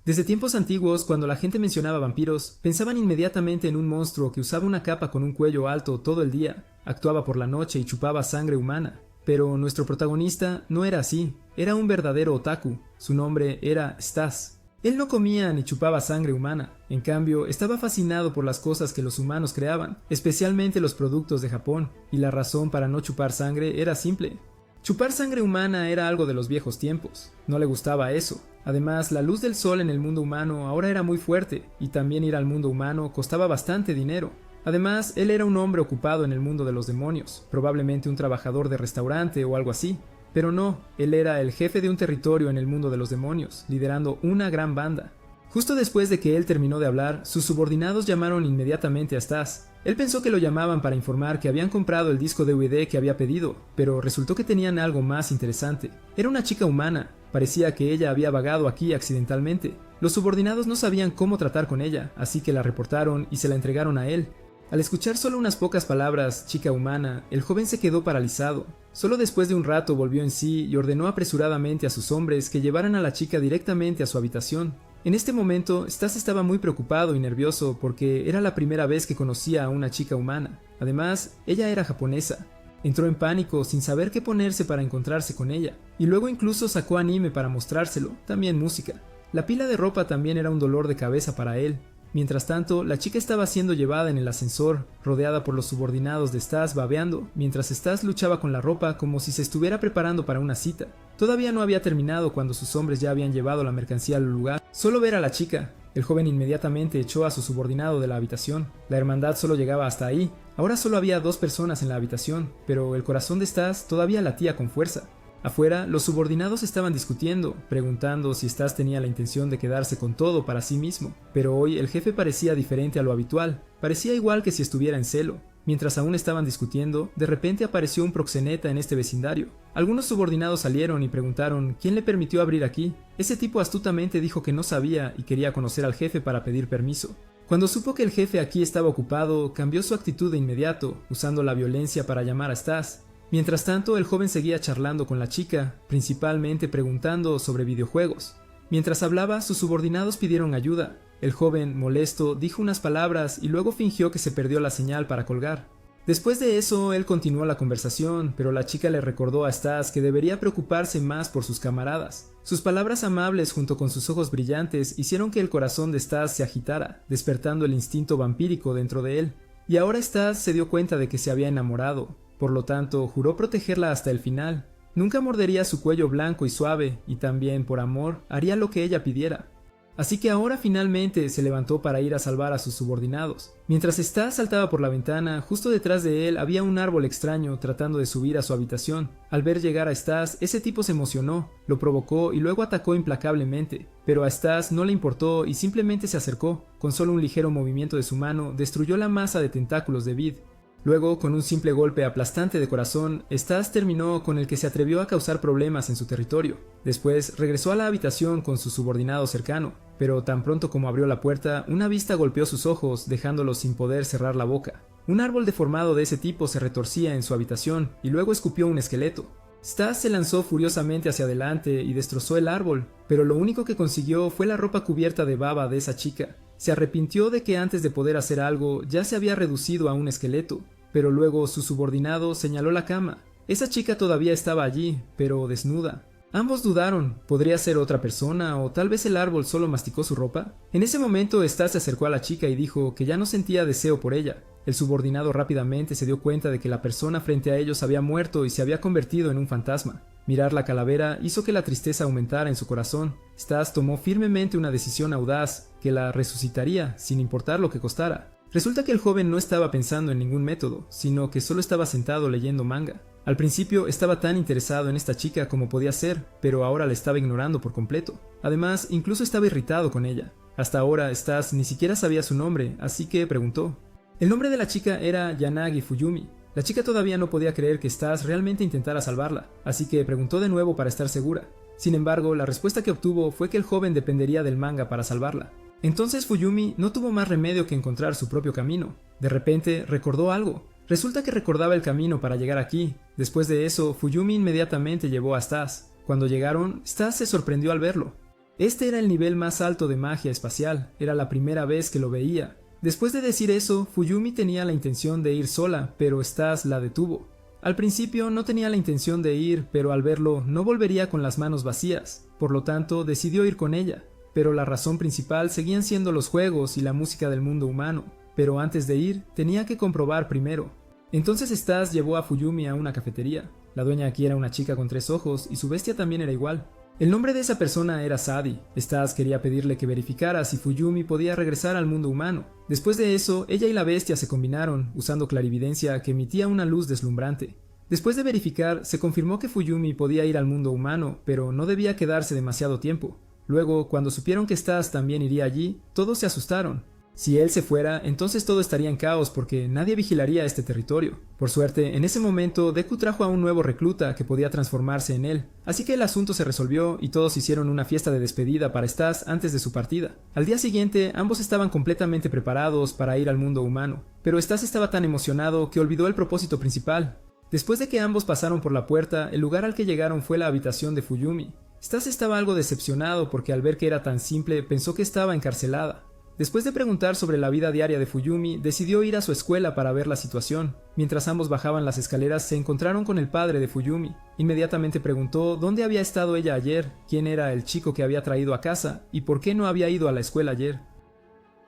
Desde tiempos antiguos, cuando la gente mencionaba vampiros, pensaban inmediatamente en un monstruo que usaba una capa con un cuello alto todo el día, actuaba por la noche y chupaba sangre humana. Pero nuestro protagonista no era así, era un verdadero otaku, su nombre era Stas. Él no comía ni chupaba sangre humana, en cambio estaba fascinado por las cosas que los humanos creaban, especialmente los productos de Japón, y la razón para no chupar sangre era simple. Chupar sangre humana era algo de los viejos tiempos, no le gustaba eso. Además, la luz del sol en el mundo humano ahora era muy fuerte, y también ir al mundo humano costaba bastante dinero. Además, él era un hombre ocupado en el mundo de los demonios, probablemente un trabajador de restaurante o algo así. Pero no, él era el jefe de un territorio en el mundo de los demonios, liderando una gran banda. Justo después de que él terminó de hablar, sus subordinados llamaron inmediatamente a Stas. Él pensó que lo llamaban para informar que habían comprado el disco DVD que había pedido, pero resultó que tenían algo más interesante. Era una chica humana, parecía que ella había vagado aquí accidentalmente. Los subordinados no sabían cómo tratar con ella, así que la reportaron y se la entregaron a él. Al escuchar solo unas pocas palabras, chica humana, el joven se quedó paralizado. Solo después de un rato volvió en sí y ordenó apresuradamente a sus hombres que llevaran a la chica directamente a su habitación. En este momento, Stas estaba muy preocupado y nervioso porque era la primera vez que conocía a una chica humana. Además, ella era japonesa. Entró en pánico sin saber qué ponerse para encontrarse con ella, y luego incluso sacó anime para mostrárselo, también música. La pila de ropa también era un dolor de cabeza para él. Mientras tanto, la chica estaba siendo llevada en el ascensor, rodeada por los subordinados de Stas babeando, mientras Stas luchaba con la ropa como si se estuviera preparando para una cita. Todavía no había terminado cuando sus hombres ya habían llevado la mercancía al lugar. Solo ver a la chica. El joven inmediatamente echó a su subordinado de la habitación. La hermandad solo llegaba hasta ahí. Ahora solo había 2 personas en la habitación, pero el corazón de Stas todavía latía con fuerza. Afuera, los subordinados estaban discutiendo, preguntando si Stas tenía la intención de quedarse con todo para sí mismo, pero hoy el jefe parecía diferente a lo habitual, parecía igual que si estuviera en celo. Mientras aún estaban discutiendo, de repente apareció un proxeneta en este vecindario. Algunos subordinados salieron y preguntaron quién le permitió abrir aquí. Ese tipo astutamente dijo que no sabía y quería conocer al jefe para pedir permiso. Cuando supo que el jefe aquí estaba ocupado, cambió su actitud de inmediato, usando la violencia para llamar a Stas. Mientras tanto, el joven seguía charlando con la chica, principalmente preguntando sobre videojuegos. Mientras hablaba, sus subordinados pidieron ayuda. El joven, molesto, dijo unas palabras y luego fingió que se perdió la señal para colgar. Después de eso, él continuó la conversación, pero la chica le recordó a Stas que debería preocuparse más por sus camaradas. Sus palabras amables junto con sus ojos brillantes hicieron que el corazón de Stas se agitara, despertando el instinto vampírico dentro de él. Y ahora Stas se dio cuenta de que se había enamorado. Por lo tanto, juró protegerla hasta el final. Nunca mordería su cuello blanco y suave, y también, por amor, haría lo que ella pidiera. Así que ahora finalmente se levantó para ir a salvar a sus subordinados. Mientras Stas saltaba por la ventana, justo detrás de él había un árbol extraño tratando de subir a su habitación. Al ver llegar a Stas, ese tipo se emocionó, lo provocó y luego atacó implacablemente. Pero a Stas no le importó y simplemente se acercó. Con solo un ligero movimiento de su mano, destruyó la masa de tentáculos de Vid. Luego, con un simple golpe aplastante de corazón, Stas terminó con el que se atrevió a causar problemas en su territorio. Después, regresó a la habitación con su subordinado cercano, pero tan pronto como abrió la puerta, una vista golpeó sus ojos, dejándolos sin poder cerrar la boca. Un árbol deformado de ese tipo se retorcía en su habitación, y luego escupió un esqueleto. Stas se lanzó furiosamente hacia adelante y destrozó el árbol, pero lo único que consiguió fue la ropa cubierta de baba de esa chica. Se arrepintió de que antes de poder hacer algo, ya se había reducido a un esqueleto. Pero luego su subordinado señaló la cama. Esa chica todavía estaba allí, pero desnuda. Ambos dudaron, ¿podría ser otra persona o tal vez el árbol solo masticó su ropa? En ese momento Stas se acercó a la chica y dijo que ya no sentía deseo por ella. El subordinado rápidamente se dio cuenta de que la persona frente a ellos había muerto y se había convertido en un fantasma. Mirar la calavera hizo que la tristeza aumentara en su corazón. Stas tomó firmemente una decisión audaz que la resucitaría sin importar lo que costara. Resulta que el joven no estaba pensando en ningún método, sino que solo estaba sentado leyendo manga. Al principio estaba tan interesado en esta chica como podía ser, pero ahora la estaba ignorando por completo. Además, incluso estaba irritado con ella. Hasta ahora Stas ni siquiera sabía su nombre, así que preguntó. El nombre de la chica era Yanagi Fuyumi. La chica todavía no podía creer que Stas realmente intentara salvarla, así que preguntó de nuevo para estar segura. Sin embargo, la respuesta que obtuvo fue que el joven dependería del manga para salvarla. Entonces Fuyumi no tuvo más remedio que encontrar su propio camino. De repente recordó algo. Resulta que recordaba el camino para llegar aquí. Después de eso, Fuyumi inmediatamente llevó a Stas. Cuando llegaron, Stas se sorprendió al verlo. Este era el nivel más alto de magia espacial, era la primera vez que lo veía. Después de decir eso, Fuyumi tenía la intención de ir sola, pero Stas la detuvo. Al principio no tenía la intención de ir, pero al verlo no volvería con las manos vacías, por lo tanto decidió ir con ella. Pero la razón principal seguían siendo los juegos y la música del mundo humano, pero antes de ir tenía que comprobar primero. Entonces Stas llevó a Fuyumi a una cafetería. La dueña aquí era una chica con 3 ojos y su bestia también era igual. El nombre de esa persona era Sadi. Stas quería pedirle que verificara si Fuyumi podía regresar al mundo humano. Después de eso, ella y la bestia se combinaron, usando clarividencia que emitía una luz deslumbrante. Después de verificar, se confirmó que Fuyumi podía ir al mundo humano, pero no debía quedarse demasiado tiempo. Luego, cuando supieron que Stas también iría allí, todos se asustaron. Si él se fuera, entonces todo estaría en caos porque nadie vigilaría este territorio. Por suerte, en ese momento, Deku trajo a un nuevo recluta que podía transformarse en él, así que el asunto se resolvió y todos hicieron una fiesta de despedida para Stas antes de su partida. Al día siguiente, ambos estaban completamente preparados para ir al mundo humano, pero Stas estaba tan emocionado que olvidó el propósito principal. Después de que ambos pasaron por la puerta, el lugar al que llegaron fue la habitación de Fuyumi. Stas estaba algo decepcionado porque al ver que era tan simple pensó que estaba encarcelada. Después de preguntar sobre la vida diaria de Fuyumi, decidió ir a su escuela para ver la situación. Mientras ambos bajaban las escaleras, se encontraron con el padre de Fuyumi. Inmediatamente preguntó dónde había estado ella ayer, quién era el chico que había traído a casa y por qué no había ido a la escuela ayer.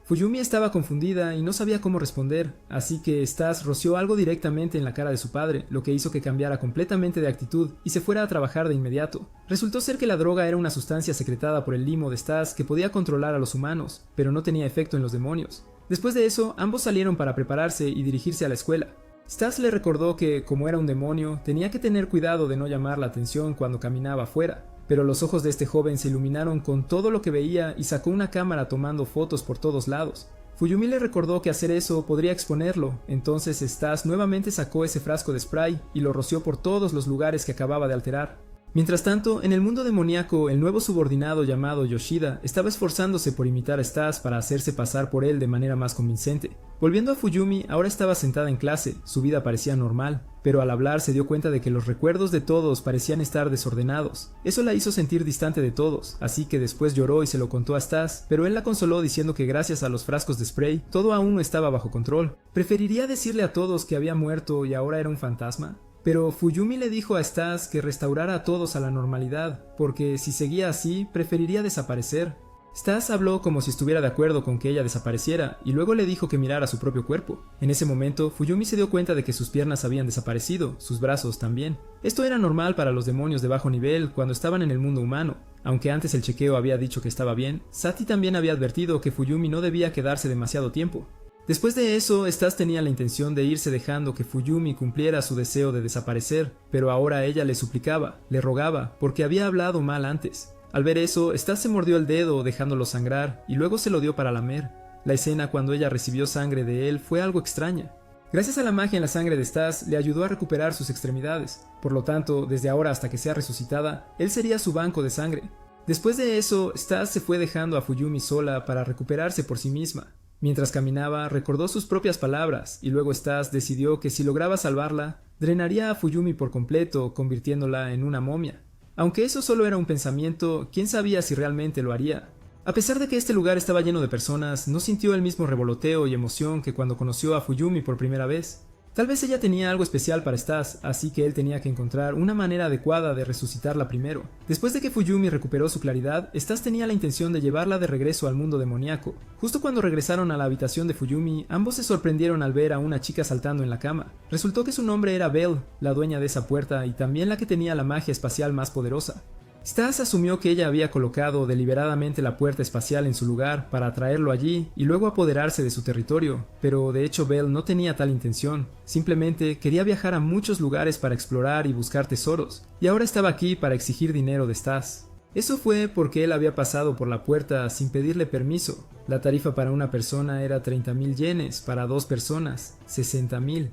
Fuyumi estaba confundida y no sabía cómo responder, así que Stas roció algo directamente en la cara de su padre, lo que hizo que cambiara completamente de actitud y se fuera a trabajar de inmediato. Resultó ser que la droga era una sustancia secretada por el limo de Stas que podía controlar a los humanos, pero no tenía efecto en los demonios. Después de eso, ambos salieron para prepararse y dirigirse a la escuela. Stas le recordó que, como era un demonio, tenía que tener cuidado de no llamar la atención cuando caminaba afuera. Pero los ojos de este joven se iluminaron con todo lo que veía y sacó una cámara tomando fotos por todos lados. Fuyumi le recordó que hacer eso podría exponerlo, entonces Stas nuevamente sacó ese frasco de spray y lo roció por todos los lugares que acababa de alterar. Mientras tanto, en el mundo demoníaco, el nuevo subordinado llamado Yoshida estaba esforzándose por imitar a Stas para hacerse pasar por él de manera más convincente. Volviendo a Fuyumi, ahora estaba sentada en clase, su vida parecía normal, pero al hablar se dio cuenta de que los recuerdos de todos parecían estar desordenados. Eso la hizo sentir distante de todos, así que después lloró y se lo contó a Stas, pero él la consoló diciendo que gracias a los frascos de spray, todo aún no estaba bajo control. ¿Preferiría decirle a todos que había muerto y ahora era un fantasma? Pero Fuyumi le dijo a Stas que restaurara a todos a la normalidad, porque si seguía así, preferiría desaparecer. Stas habló como si estuviera de acuerdo con que ella desapareciera, y luego le dijo que mirara su propio cuerpo. En ese momento, Fuyumi se dio cuenta de que sus piernas habían desaparecido, sus brazos también. Esto era normal para los demonios de bajo nivel cuando estaban en el mundo humano. Aunque antes el chequeo había dicho que estaba bien, Sati también había advertido que Fuyumi no debía quedarse demasiado tiempo. Después de eso, Stas tenía la intención de irse dejando que Fuyumi cumpliera su deseo de desaparecer, pero ahora ella le suplicaba, le rogaba, porque había hablado mal antes. Al ver eso, Stas se mordió el dedo dejándolo sangrar y luego se lo dio para lamer. La escena cuando ella recibió sangre de él fue algo extraña. Gracias a la magia en la sangre de Stas, le ayudó a recuperar sus extremidades. Por lo tanto, desde ahora hasta que sea resucitada, él sería su banco de sangre. Después de eso, Stas se fue dejando a Fuyumi sola para recuperarse por sí misma. Mientras caminaba, recordó sus propias palabras y luego Stas decidió que si lograba salvarla, drenaría a Fuyumi por completo, convirtiéndola en una momia. Aunque eso solo era un pensamiento, quién sabía si realmente lo haría. A pesar de que este lugar estaba lleno de personas, no sintió el mismo revoloteo y emoción que cuando conoció a Fuyumi por primera vez. Tal vez ella tenía algo especial para Stas, así que él tenía que encontrar una manera adecuada de resucitarla primero. Después de que Fuyumi recuperó su claridad, Stas tenía la intención de llevarla de regreso al mundo demoníaco. Justo cuando regresaron a la habitación de Fuyumi, ambos se sorprendieron al ver a una chica saltando en la cama. Resultó que su nombre era Belle, la dueña de esa puerta y también la que tenía la magia espacial más poderosa. Stas asumió que ella había colocado deliberadamente la puerta espacial en su lugar para atraerlo allí y luego apoderarse de su territorio, pero de hecho Belle no tenía tal intención, simplemente quería viajar a muchos lugares para explorar y buscar tesoros, y ahora estaba aquí para exigir dinero de Stas. Eso fue porque él había pasado por la puerta sin pedirle permiso. La tarifa para una persona era 30,000 yenes, para 2 personas, 60,000.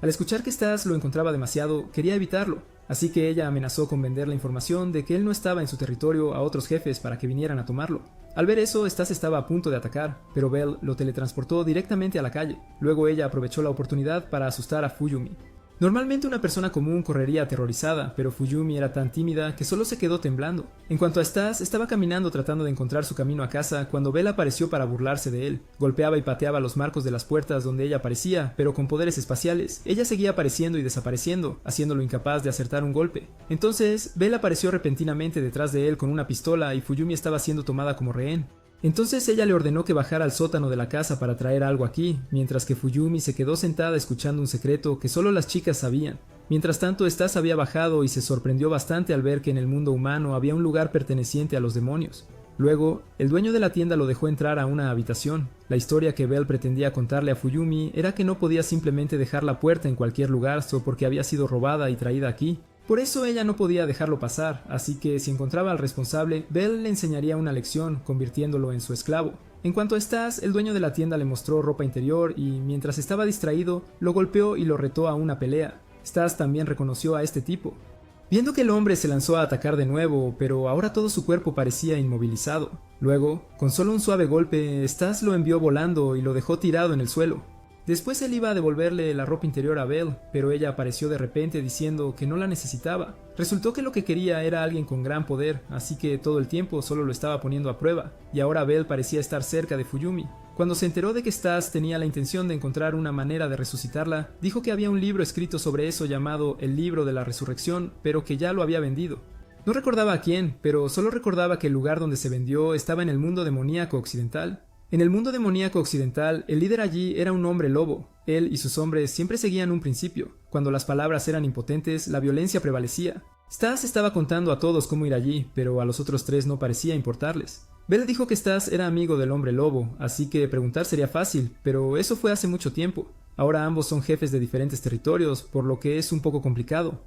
Al escuchar que Stas lo encontraba demasiado, quería evitarlo. Así que ella amenazó con vender la información de que él no estaba en su territorio a otros jefes para que vinieran a tomarlo. Al ver eso, Stas estaba a punto de atacar, pero Belle lo teletransportó directamente a la calle. Luego ella aprovechó la oportunidad para asustar a Fuyumi. Normalmente una persona común correría aterrorizada, pero Fuyumi era tan tímida que solo se quedó temblando. En cuanto a Stas, estaba caminando tratando de encontrar su camino a casa cuando Belle apareció para burlarse de él. Golpeaba y pateaba los marcos de las puertas donde ella aparecía, pero con poderes espaciales. Ella seguía apareciendo y desapareciendo, haciéndolo incapaz de acertar un golpe. Entonces, Belle apareció repentinamente detrás de él con una pistola y Fuyumi estaba siendo tomada como rehén. Entonces ella le ordenó que bajara al sótano de la casa para traer algo aquí, mientras que Fuyumi se quedó sentada escuchando un secreto que solo las chicas sabían. Mientras tanto, Stas había bajado y se sorprendió bastante al ver que en el mundo humano había un lugar perteneciente a los demonios. Luego, el dueño de la tienda lo dejó entrar a una habitación. La historia que Belle pretendía contarle a Fuyumi era que no podía simplemente dejar la puerta en cualquier lugar solo porque había sido robada y traída aquí. Por eso ella no podía dejarlo pasar, así que si encontraba al responsable, Belle le enseñaría una lección, convirtiéndolo en su esclavo. En cuanto a Stas, el dueño de la tienda le mostró ropa interior y, mientras estaba distraído, lo golpeó y lo retó a una pelea. Stas también reconoció a este tipo. Viendo que el hombre se lanzó a atacar de nuevo, pero ahora todo su cuerpo parecía inmovilizado. Luego, con solo un suave golpe, Stas lo envió volando y lo dejó tirado en el suelo. Después él iba a devolverle la ropa interior a Belle, pero ella apareció de repente diciendo que no la necesitaba. Resultó que lo que quería era alguien con gran poder, así que todo el tiempo solo lo estaba poniendo a prueba, y ahora Belle parecía estar cerca de Fuyumi. Cuando se enteró de que Stas tenía la intención de encontrar una manera de resucitarla, dijo que había un libro escrito sobre eso llamado El Libro de la Resurrección, pero que ya lo había vendido. No recordaba a quién, pero solo recordaba que el lugar donde se vendió estaba en el mundo demoníaco occidental. En el mundo demoníaco occidental, el líder allí era un hombre lobo. Él y sus hombres siempre seguían un principio. Cuando las palabras eran impotentes, la violencia prevalecía. Stas estaba contando a todos cómo ir allí, pero a los otros tres no parecía importarles. Belle dijo que Stas era amigo del hombre lobo, así que preguntar sería fácil, pero eso fue hace mucho tiempo. Ahora ambos son jefes de diferentes territorios, por lo que es un poco complicado.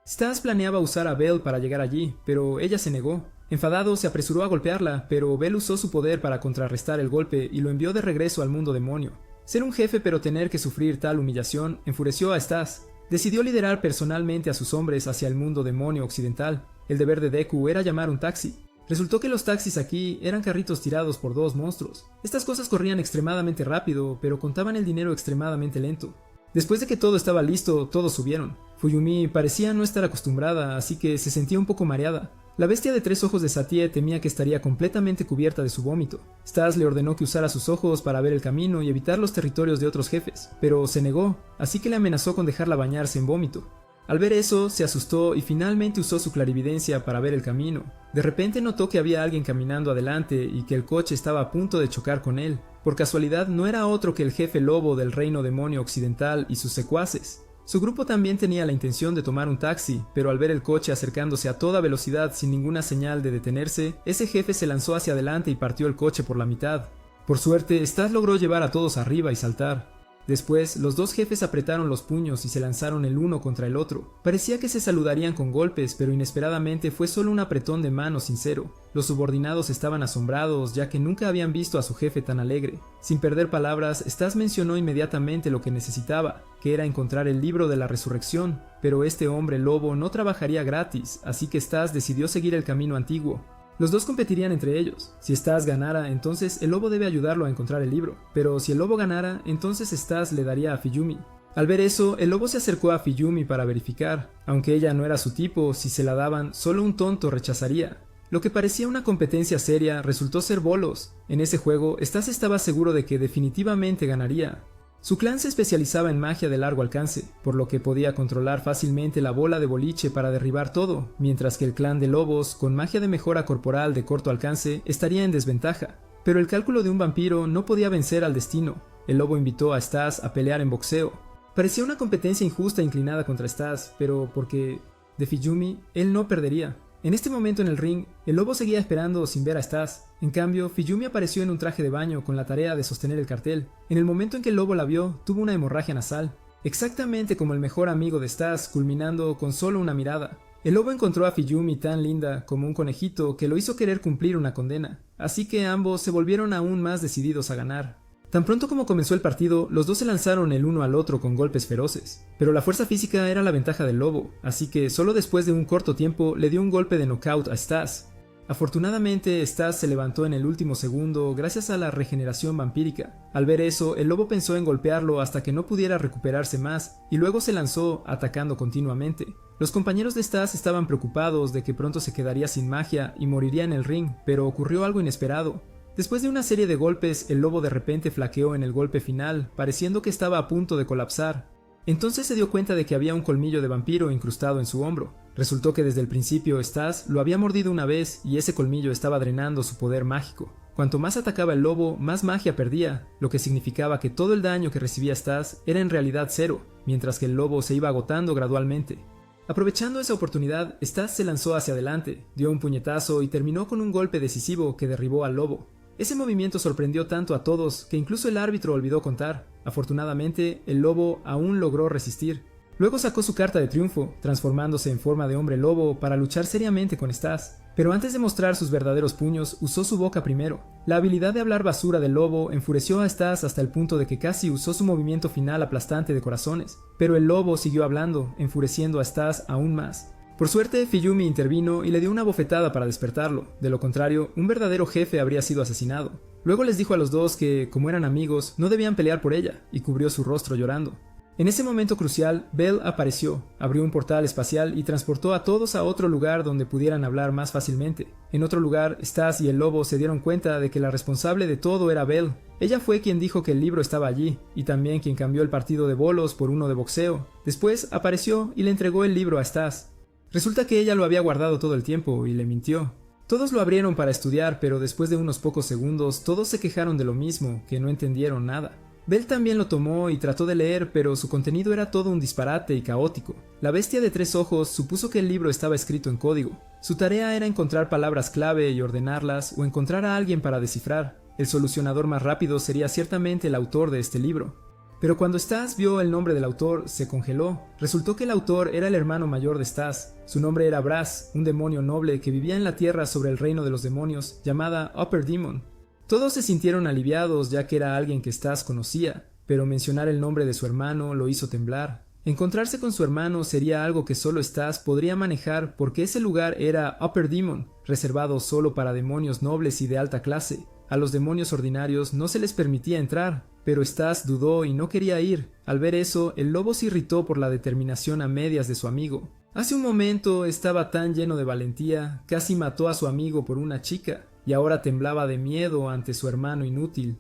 Stas planeaba usar a Belle para llegar allí, pero ella se negó. Enfadado, se apresuró a golpearla, pero Belle usó su poder para contrarrestar el golpe y lo envió de regreso al mundo demonio. Ser un jefe pero tener que sufrir tal humillación enfureció a Stas. Decidió liderar personalmente a sus hombres hacia el mundo demonio occidental. El deber de Deku era llamar un taxi. Resultó que los taxis aquí eran carritos tirados por dos monstruos. Estas cosas corrían extremadamente rápido, pero contaban el dinero extremadamente lento. Después de que todo estaba listo, todos subieron. Fuyumi parecía no estar acostumbrada, así que se sentía un poco mareada. La bestia de 3 ojos de Satie temía que estaría completamente cubierta de su vómito. Stas le ordenó que usara sus ojos para ver el camino y evitar los territorios de otros jefes, pero se negó, así que le amenazó con dejarla bañarse en vómito. Al ver eso, se asustó y finalmente usó su clarividencia para ver el camino. De repente notó que había alguien caminando adelante y que el coche estaba a punto de chocar con él. Por casualidad no era otro que el jefe lobo del reino demonio occidental y sus secuaces. Su grupo también tenía la intención de tomar un taxi, pero al ver el coche acercándose a toda velocidad sin ninguna señal de detenerse, ese jefe se lanzó hacia adelante y partió el coche por la mitad. Por suerte, Stas logró llevar a todos arriba y saltar. Después, los dos jefes apretaron los puños y se lanzaron el uno contra el otro. Parecía que se saludarían con golpes, pero inesperadamente fue solo un apretón de mano sincero. Los subordinados estaban asombrados, ya que nunca habían visto a su jefe tan alegre. Sin perder palabras, Stas mencionó inmediatamente lo que necesitaba, que era encontrar el libro de la resurrección. Pero este hombre lobo no trabajaría gratis, así que Stas decidió seguir el camino antiguo. Los dos competirían entre ellos. Si Stas ganara, entonces el lobo debe ayudarlo a encontrar el libro. Pero si el lobo ganara, entonces Stas le daría a Fuyumi. Al ver eso, el lobo se acercó a Fuyumi para verificar. Aunque ella no era su tipo, si se la daban, solo un tonto rechazaría. Lo que parecía una competencia seria resultó ser bolos. En ese juego, Stas estaba seguro de que definitivamente ganaría. Su clan se especializaba en magia de largo alcance, por lo que podía controlar fácilmente la bola de boliche para derribar todo, mientras que el clan de lobos, con magia de mejora corporal de corto alcance, estaría en desventaja. Pero el cálculo de un vampiro no podía vencer al destino. El lobo invitó a Stas a pelear en boxeo. Parecía una competencia injusta inclinada contra Stas, pero porque de Fuyumi, él no perdería. En este momento en el ring, el lobo seguía esperando sin ver a Stas. En cambio, Fuyumi apareció en un traje de baño con la tarea de sostener el cartel. En el momento en que el lobo la vio, tuvo una hemorragia nasal. Exactamente como el mejor amigo de Stas, culminando con solo una mirada. El lobo encontró a Fuyumi tan linda como un conejito que lo hizo querer cumplir una condena. Así que ambos se volvieron aún más decididos a ganar. Tan pronto como comenzó el partido, los dos se lanzaron el uno al otro con golpes feroces. Pero la fuerza física era la ventaja del lobo, así que solo después de un corto tiempo le dio un golpe de knockout a Stas. Afortunadamente, Stas se levantó en el último segundo gracias a la regeneración vampírica. Al ver eso, el lobo pensó en golpearlo hasta que no pudiera recuperarse más, y luego se lanzó, atacando continuamente. Los compañeros de Stas estaban preocupados de que pronto se quedaría sin magia y moriría en el ring, pero ocurrió algo inesperado. Después de una serie de golpes, el lobo de repente flaqueó en el golpe final, pareciendo que estaba a punto de colapsar. Entonces se dio cuenta de que había un colmillo de vampiro incrustado en su hombro. Resultó que desde el principio Stas lo había mordido una vez y ese colmillo estaba drenando su poder mágico. Cuanto más atacaba el lobo, más magia perdía, lo que significaba que todo el daño que recibía Stas era en realidad cero, mientras que el lobo se iba agotando gradualmente. Aprovechando esa oportunidad, Stas se lanzó hacia adelante, dio un puñetazo y terminó con un golpe decisivo que derribó al lobo. Ese movimiento sorprendió tanto a todos que incluso el árbitro olvidó contar. Afortunadamente, el lobo aún logró resistir. Luego sacó su carta de triunfo, transformándose en forma de hombre lobo para luchar seriamente con Stas. Pero antes de mostrar sus verdaderos puños, usó su boca primero. La habilidad de hablar basura del lobo enfureció a Stas hasta el punto de que casi usó su movimiento final aplastante de corazones. Pero el lobo siguió hablando, enfureciendo a Stas aún más. Por suerte, Fiyumi intervino y le dio una bofetada para despertarlo. De lo contrario, un verdadero jefe habría sido asesinado. Luego les dijo a los dos que, como eran amigos, no debían pelear por ella, y cubrió su rostro llorando. En ese momento crucial, Bell apareció, abrió un portal espacial y transportó a todos a otro lugar donde pudieran hablar más fácilmente. En otro lugar, Stas y el lobo se dieron cuenta de que la responsable de todo era Bell. Ella fue quien dijo que el libro estaba allí, y también quien cambió el partido de bolos por uno de boxeo. Después apareció y le entregó el libro a Stas. Resulta que ella lo había guardado todo el tiempo y le mintió. Todos lo abrieron para estudiar, pero después de unos pocos segundos todos se quejaron de lo mismo, que no entendieron nada. Bell también lo tomó y trató de leer, pero su contenido era todo un disparate y caótico. La bestia de 3 ojos supuso que el libro estaba escrito en código. Su tarea era encontrar palabras clave y ordenarlas, o encontrar a alguien para descifrar. El solucionador más rápido sería ciertamente el autor de este libro. Pero cuando Stas vio el nombre del autor, se congeló. Resultó que el autor era el hermano mayor de Stas. Su nombre era Brass, un demonio noble que vivía en la tierra sobre el reino de los demonios, llamada Upper Demon. Todos se sintieron aliviados ya que era alguien que Stas conocía, pero mencionar el nombre de su hermano lo hizo temblar. Encontrarse con su hermano sería algo que solo Stas podría manejar porque ese lugar era Upper Demon, reservado solo para demonios nobles y de alta clase. A los demonios ordinarios no se les permitía entrar, pero Stas dudó y no quería ir. Al ver eso, el lobo se irritó por la determinación a medias de su amigo. Hace un momento estaba tan lleno de valentía, casi mató a su amigo por una chica, y ahora temblaba de miedo ante su hermano inútil.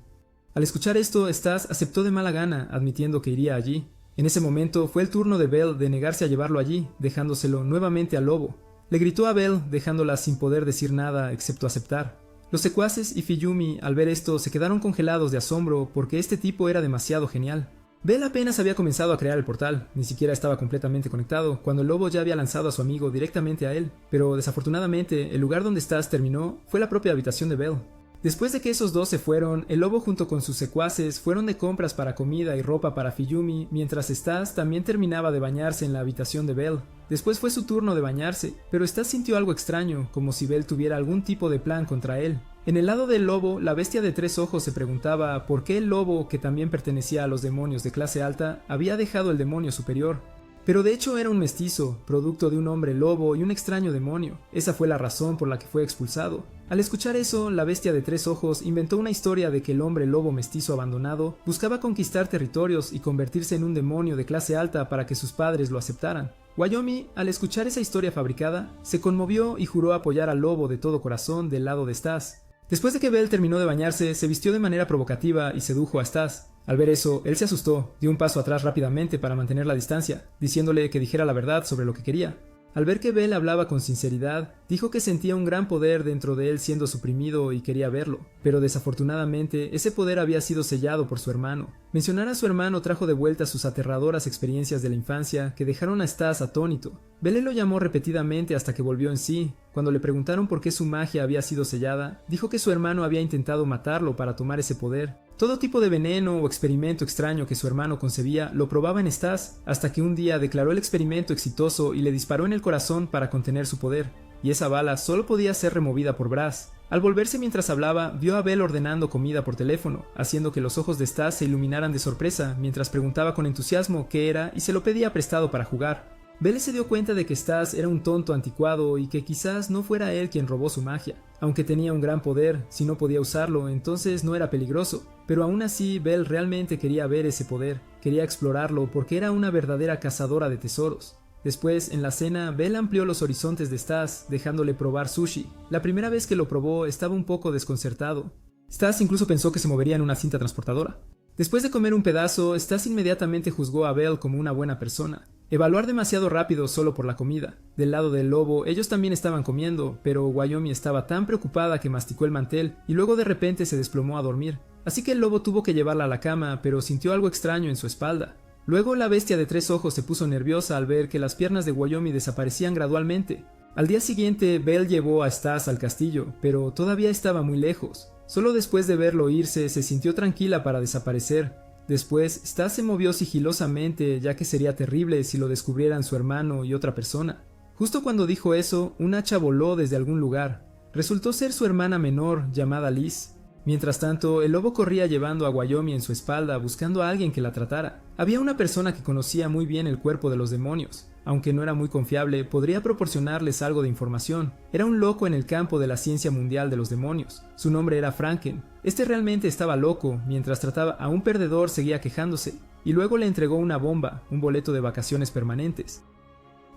Al escuchar esto, Stas aceptó de mala gana, admitiendo que iría allí. En ese momento fue el turno de Bell de negarse a llevarlo allí, dejándoselo nuevamente al lobo. Le gritó a Bell, dejándola sin poder decir nada excepto aceptar. Los secuaces y Fiyumi, al ver esto, se quedaron congelados de asombro porque este tipo era demasiado genial. Bell apenas había comenzado a crear el portal, ni siquiera estaba completamente conectado, cuando el lobo ya había lanzado a su amigo directamente a él, pero desafortunadamente el lugar donde Stas terminó fue la propia habitación de Bell. Después de que esos dos se fueron, el lobo junto con sus secuaces fueron de compras para comida y ropa para Fiyumi, mientras Stas también terminaba de bañarse en la habitación de Bell. Después fue su turno de bañarse, pero Stas sintió algo extraño, como si Bell tuviera algún tipo de plan contra él. En el lado del lobo, la bestia de 3 ojos se preguntaba por qué el lobo, que también pertenecía a los demonios de clase alta, había dejado el demonio superior. Pero de hecho era un mestizo, producto de un hombre lobo y un extraño demonio. Esa fue la razón por la que fue expulsado. Al escuchar eso, la bestia de 3 ojos inventó una historia de que el hombre lobo mestizo abandonado buscaba conquistar territorios y convertirse en un demonio de clase alta para que sus padres lo aceptaran. Wyoming, al escuchar esa historia fabricada, se conmovió y juró apoyar al lobo de todo corazón del lado de Stas. Después de que Bell terminó de bañarse, se vistió de manera provocativa y sedujo a Stas. Al ver eso, él se asustó, dio un paso atrás rápidamente para mantener la distancia, diciéndole que dijera la verdad sobre lo que quería. Al ver que Bell hablaba con sinceridad, dijo que sentía un gran poder dentro de él siendo suprimido y quería verlo, pero desafortunadamente ese poder había sido sellado por su hermano. Mencionar a su hermano trajo de vuelta sus aterradoras experiencias de la infancia que dejaron a Stas atónito. Bell lo llamó repetidamente hasta que volvió en sí. Cuando le preguntaron por qué su magia había sido sellada, dijo que su hermano había intentado matarlo para tomar ese poder. Todo tipo de veneno o experimento extraño que su hermano concebía lo probaba en Stas, hasta que un día declaró el experimento exitoso y le disparó en el corazón para contener su poder, y esa bala solo podía ser removida por Brass. Al volverse mientras hablaba, vio a Bell ordenando comida por teléfono, haciendo que los ojos de Stas se iluminaran de sorpresa mientras preguntaba con entusiasmo qué era y se lo pedía prestado para jugar. Belle se dio cuenta de que Stas era un tonto anticuado y que quizás no fuera él quien robó su magia. Aunque tenía un gran poder, si no podía usarlo, entonces no era peligroso. Pero aún así, Belle realmente quería ver ese poder, quería explorarlo porque era una verdadera cazadora de tesoros. Después, en la cena, Belle amplió los horizontes de Stas, dejándole probar sushi. La primera vez que lo probó, estaba un poco desconcertado. Stas incluso pensó que se movería en una cinta transportadora. Después de comer un pedazo, Stas inmediatamente juzgó a Belle como una buena persona. Evaluar demasiado rápido solo por la comida. Del lado del lobo, ellos también estaban comiendo, pero Wyoming estaba tan preocupada que masticó el mantel y luego de repente se desplomó a dormir. Así que el lobo tuvo que llevarla a la cama, pero sintió algo extraño en su espalda. Luego la bestia de 3 ojos se puso nerviosa al ver que las piernas de Wyoming desaparecían gradualmente. Al día siguiente, Belle llevó a Stas al castillo, pero todavía estaba muy lejos. Solo después de verlo irse, se sintió tranquila para desaparecer. Después, Stas se movió sigilosamente, ya que sería terrible si lo descubrieran su hermano y otra persona. Justo cuando dijo eso, un hacha voló desde algún lugar. Resultó ser su hermana menor, llamada Liz. Mientras tanto, el lobo corría llevando a Wyoming en su espalda, buscando a alguien que la tratara. Había una persona que conocía muy bien el cuerpo de los demonios. Aunque no era muy confiable, podría proporcionarles algo de información. Era un loco en el campo de la ciencia mundial de los demonios. Su nombre era Franken. Este realmente estaba loco. Mientras trataba a un perdedor, seguía quejándose. Y luego le entregó una bomba, un boleto de vacaciones permanentes.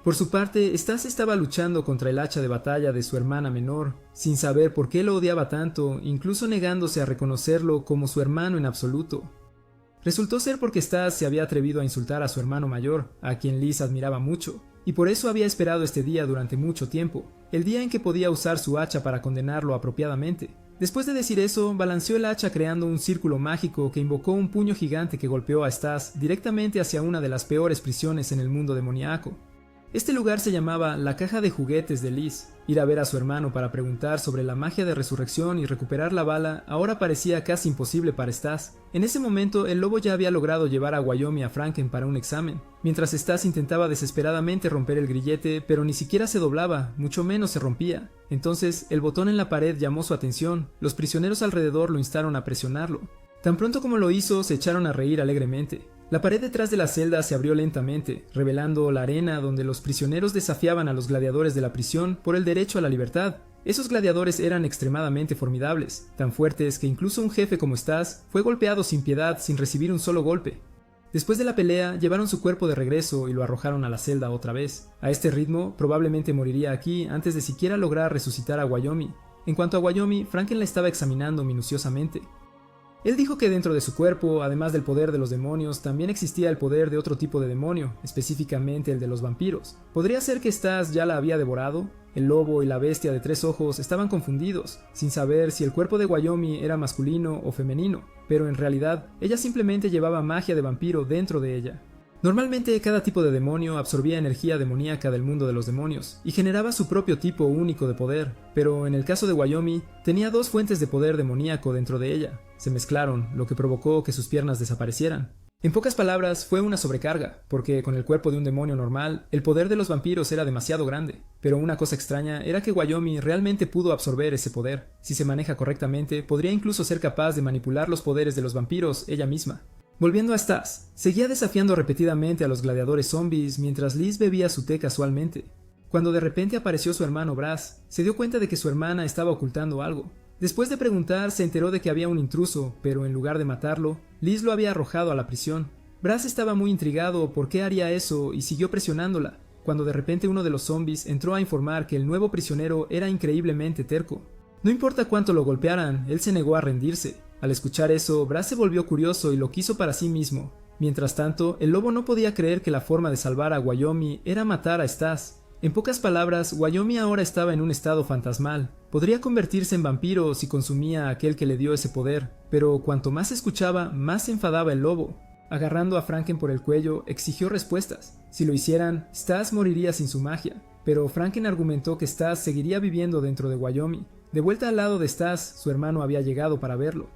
Por su parte, Stas estaba luchando contra el hacha de batalla de su hermana menor, sin saber por qué lo odiaba tanto, incluso negándose a reconocerlo como su hermano en absoluto. Resultó ser porque Stas se había atrevido a insultar a su hermano mayor, a quien Liz admiraba mucho, y por eso había esperado este día durante mucho tiempo, el día en que podía usar su hacha para condenarlo apropiadamente. Después de decir eso, balanceó el hacha creando un círculo mágico que invocó un puño gigante que golpeó a Stas directamente hacia una de las peores prisiones en el mundo demoníaco. Este lugar se llamaba la caja de juguetes de Liz. Ir a ver a su hermano para preguntar sobre la magia de resurrección y recuperar la bala ahora parecía casi imposible para Stas. En ese momento, el lobo ya había logrado llevar a Wyoming a Franken para un examen, mientras Stas intentaba desesperadamente romper el grillete, pero ni siquiera se doblaba, mucho menos se rompía. Entonces, el botón en la pared llamó su atención. Los prisioneros alrededor lo instaron a presionarlo. Tan pronto como lo hizo, se echaron a reír alegremente. La pared detrás de la celda se abrió lentamente, revelando la arena donde los prisioneros desafiaban a los gladiadores de la prisión por el derecho a la libertad. Esos gladiadores eran extremadamente formidables, tan fuertes que incluso un jefe como Stas fue golpeado sin piedad sin recibir un solo golpe. Después de la pelea, llevaron su cuerpo de regreso y lo arrojaron a la celda otra vez. A este ritmo, probablemente moriría aquí antes de siquiera lograr resucitar a Wyoming. En cuanto a Wyoming, Franken la estaba examinando minuciosamente. Él dijo que dentro de su cuerpo, además del poder de los demonios, también existía el poder de otro tipo de demonio, específicamente el de los vampiros. ¿Podría ser que Stas ya la había devorado? El lobo y la bestia de 3 ojos estaban confundidos, sin saber si el cuerpo de Wyoming era masculino o femenino, pero en realidad, ella simplemente llevaba magia de vampiro dentro de ella. Normalmente cada tipo de demonio absorbía energía demoníaca del mundo de los demonios y generaba su propio tipo único de poder, pero en el caso de Wyoming tenía 2 fuentes de poder demoníaco dentro de ella. Se mezclaron, lo que provocó que sus piernas desaparecieran. En pocas palabras, fue una sobrecarga, porque con el cuerpo de un demonio normal, el poder de los vampiros era demasiado grande. Pero una cosa extraña era que Wyoming realmente pudo absorber ese poder. Si se maneja correctamente, podría incluso ser capaz de manipular los poderes de los vampiros ella misma. Volviendo a Stas, seguía desafiando repetidamente a los gladiadores zombies mientras Liz bebía su té casualmente. Cuando de repente apareció su hermano Brass, se dio cuenta de que su hermana estaba ocultando algo. Después de preguntar, se enteró de que había un intruso, pero en lugar de matarlo, Liz lo había arrojado a la prisión. Brass estaba muy intrigado por qué haría eso y siguió presionándola, cuando de repente uno de los zombies entró a informar que el nuevo prisionero era increíblemente terco. No importa cuánto lo golpearan, él se negó a rendirse. Al escuchar eso, Brass se volvió curioso y lo quiso para sí mismo. Mientras tanto, el lobo no podía creer que la forma de salvar a Wyoming era matar a Stas. En pocas palabras, Wyoming ahora estaba en un estado fantasmal. Podría convertirse en vampiro si consumía a aquel que le dio ese poder, pero cuanto más escuchaba, más se enfadaba el lobo. Agarrando a Franken por el cuello, exigió respuestas. Si lo hicieran, Stas moriría sin su magia, pero Franken argumentó que Stas seguiría viviendo dentro de Wyoming. De vuelta al lado de Stas, su hermano había llegado para verlo.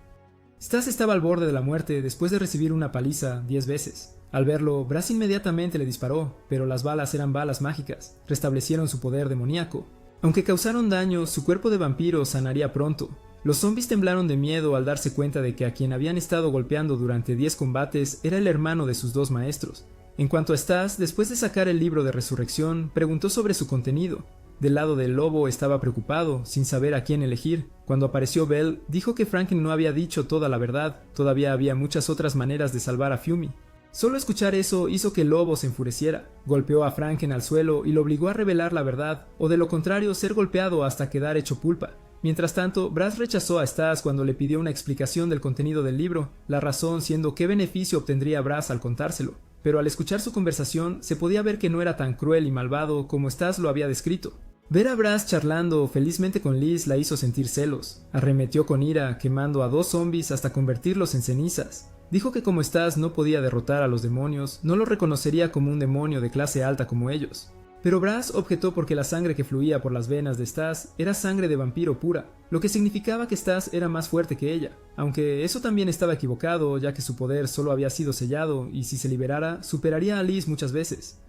Stas estaba al borde de la muerte después de recibir una paliza 10 veces. Al verlo, Brass inmediatamente le disparó, pero las balas eran balas mágicas, restablecieron su poder demoníaco. Aunque causaron daño, su cuerpo de vampiro sanaría pronto. Los zombies temblaron de miedo al darse cuenta de que a quien habían estado golpeando durante 10 combates era el hermano de sus 2 maestros. En cuanto a Stas, después de sacar el libro de resurrección, preguntó sobre su contenido. Del lado del lobo estaba preocupado, sin saber a quién elegir. Cuando apareció Belle, dijo que Franken no había dicho toda la verdad, todavía había muchas otras maneras de salvar a Fiumi. Solo escuchar eso hizo que el lobo se enfureciera. Golpeó a Franken al suelo y lo obligó a revelar la verdad, o de lo contrario ser golpeado hasta quedar hecho pulpa. Mientras tanto, Brass rechazó a Stas cuando le pidió una explicación del contenido del libro, la razón siendo qué beneficio obtendría Brass al contárselo. Pero al escuchar su conversación, se podía ver que no era tan cruel y malvado como Stas lo había descrito. Ver a Brass charlando felizmente con Liz la hizo sentir celos. Arremetió con ira, quemando a 2 zombies hasta convertirlos en cenizas. Dijo que como Stas no podía derrotar a los demonios, no lo reconocería como un demonio de clase alta como ellos. Pero Brass objetó porque la sangre que fluía por las venas de Stas era sangre de vampiro pura, lo que significaba que Stas era más fuerte que ella, aunque eso también estaba equivocado ya que su poder solo había sido sellado y si se liberara, superaría a Liz muchas veces.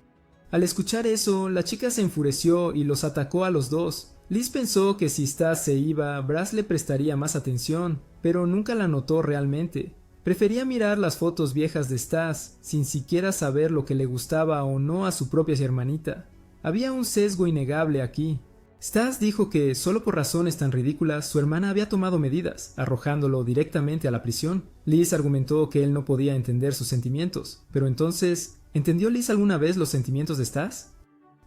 Al escuchar eso, la chica se enfureció y los atacó a los dos. Liz pensó que si Stas se iba, Brass le prestaría más atención, pero nunca la notó realmente. Prefería mirar las fotos viejas de Stas, sin siquiera saber lo que le gustaba o no a su propia hermanita. Había un sesgo innegable aquí. Stas dijo que, solo por razones tan ridículas, su hermana había tomado medidas, arrojándolo directamente a la prisión. Liz argumentó que él no podía entender sus sentimientos, pero entonces, ¿entendió Liz alguna vez los sentimientos de Stas?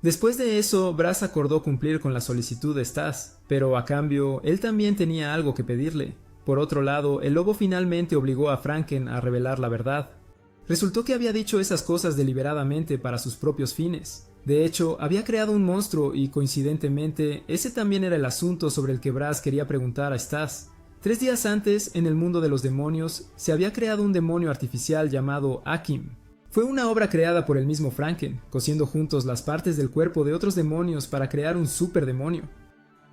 Después de eso, Brass acordó cumplir con la solicitud de Stas, pero a cambio, él también tenía algo que pedirle. Por otro lado, el lobo finalmente obligó a Franken a revelar la verdad. Resultó que había dicho esas cosas deliberadamente para sus propios fines. De hecho, había creado un monstruo y, coincidentemente, ese también era el asunto sobre el que Brass quería preguntar a Stas. 3 días antes, en el mundo de los demonios, se había creado un demonio artificial llamado Akim. Fue una obra creada por el mismo Franken, cosiendo juntos las partes del cuerpo de otros demonios para crear un superdemonio.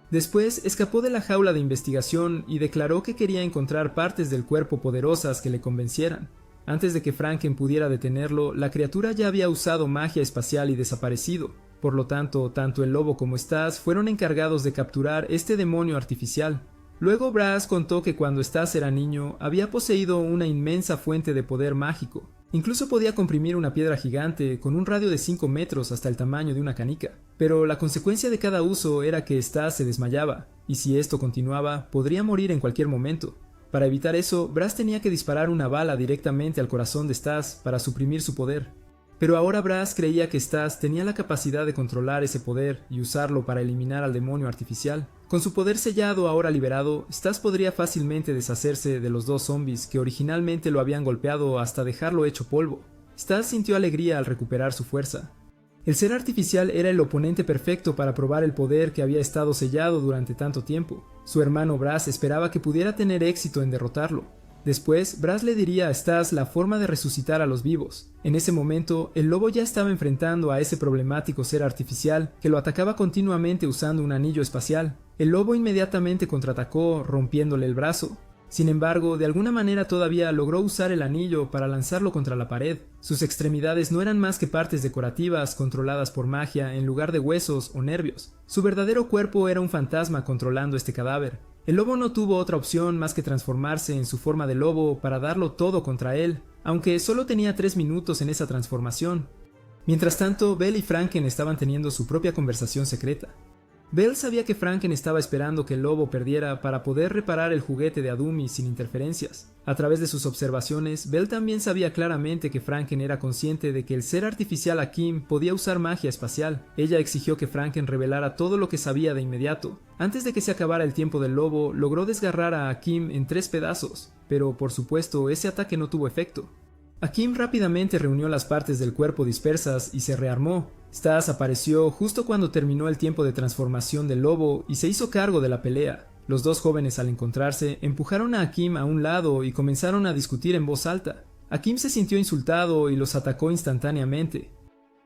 Después escapó de la jaula de investigación y declaró que quería encontrar partes del cuerpo poderosas que le convencieran. Antes de que Franken pudiera detenerlo, la criatura ya había usado magia espacial y desaparecido. Por lo tanto, tanto el lobo como Stas fueron encargados de capturar este demonio artificial. Luego Brass contó que cuando Stas era niño, había poseído una inmensa fuente de poder mágico. Incluso podía comprimir una piedra gigante con un radio de 5 metros hasta el tamaño de una canica. Pero la consecuencia de cada uso era que Stas se desmayaba, y si esto continuaba, podría morir en cualquier momento. Para evitar eso, Brass tenía que disparar una bala directamente al corazón de Stas para suprimir su poder. Pero ahora Brass creía que Stas tenía la capacidad de controlar ese poder y usarlo para eliminar al demonio artificial. Con su poder sellado ahora liberado, Stas podría fácilmente deshacerse de los 2 zombies que originalmente lo habían golpeado hasta dejarlo hecho polvo. Stas sintió alegría al recuperar su fuerza. El ser artificial era el oponente perfecto para probar el poder que había estado sellado durante tanto tiempo. Su hermano Brass esperaba que pudiera tener éxito en derrotarlo. Después, Brass le diría a Stas la forma de resucitar a los vivos. En ese momento, el lobo ya estaba enfrentando a ese problemático ser artificial que lo atacaba continuamente usando un anillo espacial. El lobo inmediatamente contraatacó, rompiéndole el brazo. Sin embargo, de alguna manera todavía logró usar el anillo para lanzarlo contra la pared. Sus extremidades no eran más que partes decorativas controladas por magia en lugar de huesos o nervios. Su verdadero cuerpo era un fantasma controlando este cadáver. El lobo no tuvo otra opción más que transformarse en su forma de lobo para darlo todo contra él, aunque solo tenía 3 minutos en esa transformación. Mientras tanto, Belle y Franken estaban teniendo su propia conversación secreta. Belle sabía que Franken estaba esperando que el lobo perdiera para poder reparar el juguete de Adumi sin interferencias. A través de sus observaciones, Belle también sabía claramente que Franken era consciente de que el ser artificial Akim podía usar magia espacial. Ella exigió que Franken revelara todo lo que sabía de inmediato. Antes de que se acabara el tiempo del lobo, logró desgarrar a Akim en 3 pedazos, pero por supuesto ese ataque no tuvo efecto. Akim rápidamente reunió las partes del cuerpo dispersas y se rearmó. Stas apareció justo cuando terminó el tiempo de transformación del lobo y se hizo cargo de la pelea. Los 2 jóvenes al encontrarse empujaron a Akim a un lado y comenzaron a discutir en voz alta. Akim se sintió insultado y los atacó instantáneamente.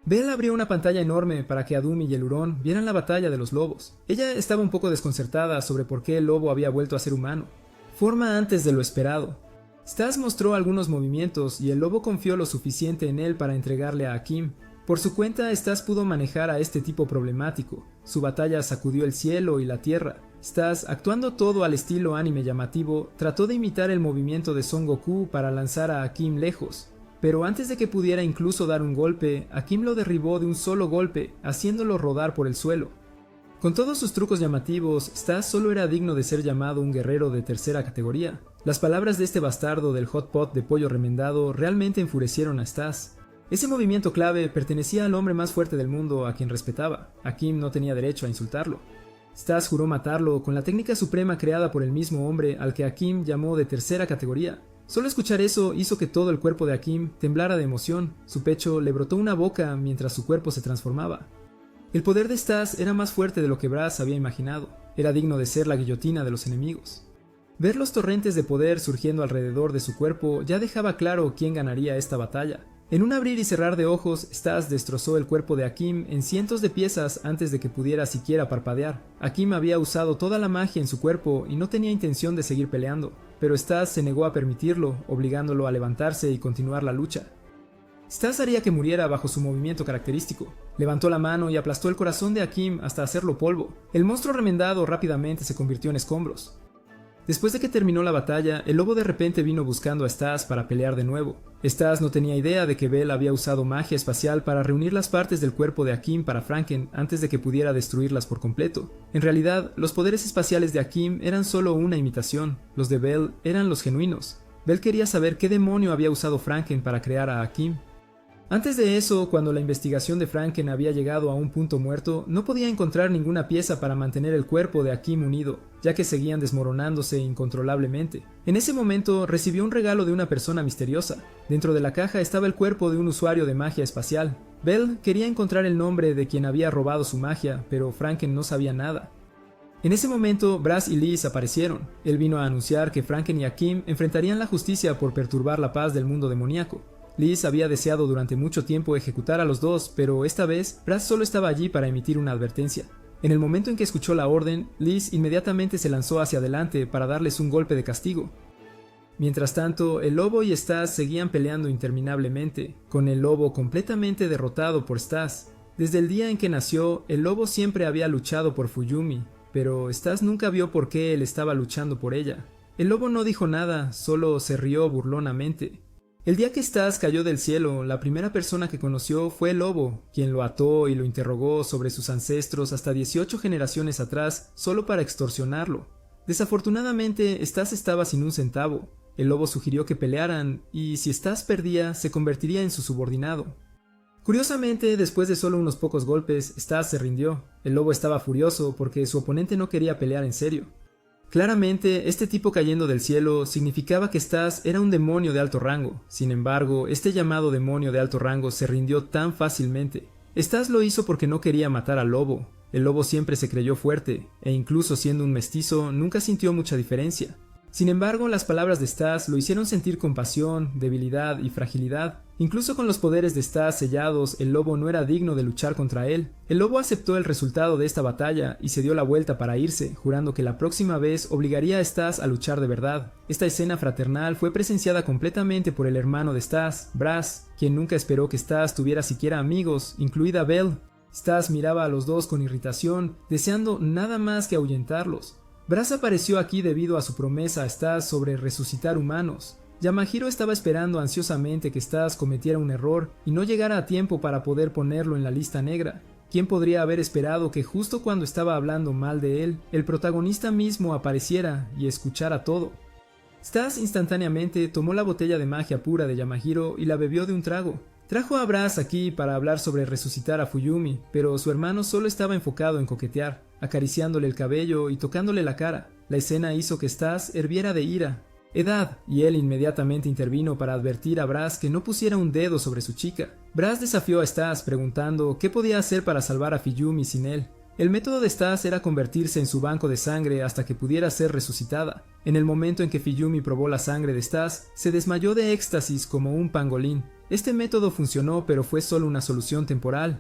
Belle abrió una pantalla enorme para que Adumi y el hurón vieran la batalla de los lobos. Ella estaba un poco desconcertada sobre por qué el lobo había vuelto a ser humano. Forma antes de lo esperado. Stas mostró algunos movimientos y el lobo confió lo suficiente en él para entregarle a Akim. Por su cuenta, Stas pudo manejar a este tipo problemático. Su batalla sacudió el cielo y la tierra. Stas, actuando todo al estilo anime llamativo, trató de imitar el movimiento de Son Goku para lanzar a Akim lejos. pero antes de que pudiera incluso dar un golpe, Akim lo derribó de un solo golpe, haciéndolo rodar por el suelo. Con todos sus trucos llamativos, Stas solo era digno de ser llamado un guerrero de tercera categoría. Las palabras de este bastardo del hot pot de pollo remendado realmente enfurecieron a Stas. Ese movimiento clave pertenecía al hombre más fuerte del mundo a quien respetaba. Akim no tenía derecho a insultarlo. Stas juró matarlo con la técnica suprema creada por el mismo hombre al que Akim llamó de tercera categoría. Solo escuchar eso hizo que todo el cuerpo de Akim temblara de emoción. Su pecho le brotó una boca mientras su cuerpo se transformaba. El poder de Stas era más fuerte de lo que Brass había imaginado. Era digno de ser la guillotina de los enemigos. Ver los torrentes de poder surgiendo alrededor de su cuerpo ya dejaba claro quién ganaría esta batalla. En un abrir y cerrar de ojos, Stas destrozó el cuerpo de Akim en cientos de piezas antes de que pudiera siquiera parpadear. Akim había usado toda la magia en su cuerpo y no tenía intención de seguir peleando, pero Stas se negó a permitirlo, obligándolo a levantarse y continuar la lucha. Stas haría que muriera bajo su movimiento característico. Levantó la mano y aplastó el corazón de Akim hasta hacerlo polvo. El monstruo remendado rápidamente se convirtió en escombros. Después de que terminó la batalla, el lobo de repente vino buscando a Stas para pelear de nuevo. Stas no tenía idea de que Bell había usado magia espacial para reunir las partes del cuerpo de Akim para Franken antes de que pudiera destruirlas por completo. En realidad, los poderes espaciales de Akim eran solo una imitación. Los de Bell eran los genuinos. Bell quería saber qué demonio había usado Franken para crear a Akim. Antes de eso, cuando la investigación de Franken había llegado a un punto muerto, no podía encontrar ninguna pieza para mantener el cuerpo de Akim unido, ya que seguían desmoronándose incontrolablemente. En ese momento, recibió un regalo de una persona misteriosa. Dentro de la caja estaba el cuerpo de un usuario de magia espacial. Bell quería encontrar el nombre de quien había robado su magia, pero Franken no sabía nada. En ese momento, Brass y Liz aparecieron. Él vino a anunciar que Franken y Akim enfrentarían la justicia por perturbar la paz del mundo demoníaco. Liz había deseado durante mucho tiempo ejecutar a los dos, pero esta vez Brass solo estaba allí para emitir una advertencia. En el momento en que escuchó la orden, Liz inmediatamente se lanzó hacia adelante para darles un golpe de castigo. Mientras tanto, el lobo y Stas seguían peleando interminablemente, con el lobo completamente derrotado por Stas. Desde el día en que nació, el lobo siempre había luchado por Fuyumi, pero Stas nunca vio por qué él estaba luchando por ella. El lobo no dijo nada, solo se rió burlonamente. El día que Stas cayó del cielo, la primera persona que conoció fue el lobo, quien lo ató y lo interrogó sobre sus ancestros hasta 18 generaciones atrás solo para extorsionarlo. Desafortunadamente, Stas estaba sin un centavo. El lobo sugirió que pelearan, y si Stas perdía, se convertiría en su subordinado. Curiosamente, después de solo unos pocos golpes, Stas se rindió. El lobo estaba furioso porque su oponente no quería pelear en serio. Claramente, este tipo cayendo del cielo significaba que Stas era un demonio de alto rango. Sin embargo, este llamado demonio de alto rango se rindió tan fácilmente. Stas lo hizo porque no quería matar al lobo. El lobo siempre se creyó fuerte, e incluso siendo un mestizo, nunca sintió mucha diferencia. Sin embargo, las palabras de Stas lo hicieron sentir compasión, debilidad y fragilidad. Incluso con los poderes de Stas sellados, el lobo no era digno de luchar contra él. El lobo aceptó el resultado de esta batalla y se dio la vuelta para irse, jurando que la próxima vez obligaría a Stas a luchar de verdad. Esta escena fraternal fue presenciada completamente por el hermano de Stas, Brass, quien nunca esperó que Stas tuviera siquiera amigos, incluida Bell. Stas miraba a los dos con irritación, deseando nada más que ahuyentarlos. Brass apareció aquí debido a su promesa a Stas sobre resucitar humanos. Yamahiro estaba esperando ansiosamente que Stas cometiera un error y no llegara a tiempo para poder ponerlo en la lista negra. ¿Quién podría haber esperado que justo cuando estaba hablando mal de él, el protagonista mismo apareciera y escuchara todo? Stas instantáneamente tomó la botella de magia pura de Yamahiro y la bebió de un trago. Trajo a Brass aquí para hablar sobre resucitar a Fuyumi, pero su hermano solo estaba enfocado en coquetear, acariciándole el cabello y tocándole la cara. La escena hizo que Stas hirviera de ira. Edad, y él inmediatamente intervino para advertir a Brass que no pusiera un dedo sobre su chica. Brass desafió a Stas preguntando qué podía hacer para salvar a Fuyumi sin él. El método de Stas era convertirse en su banco de sangre hasta que pudiera ser resucitada. En el momento en que Fuyumi probó la sangre de Stas, se desmayó de éxtasis como un pangolín. Este método funcionó, pero fue solo una solución temporal.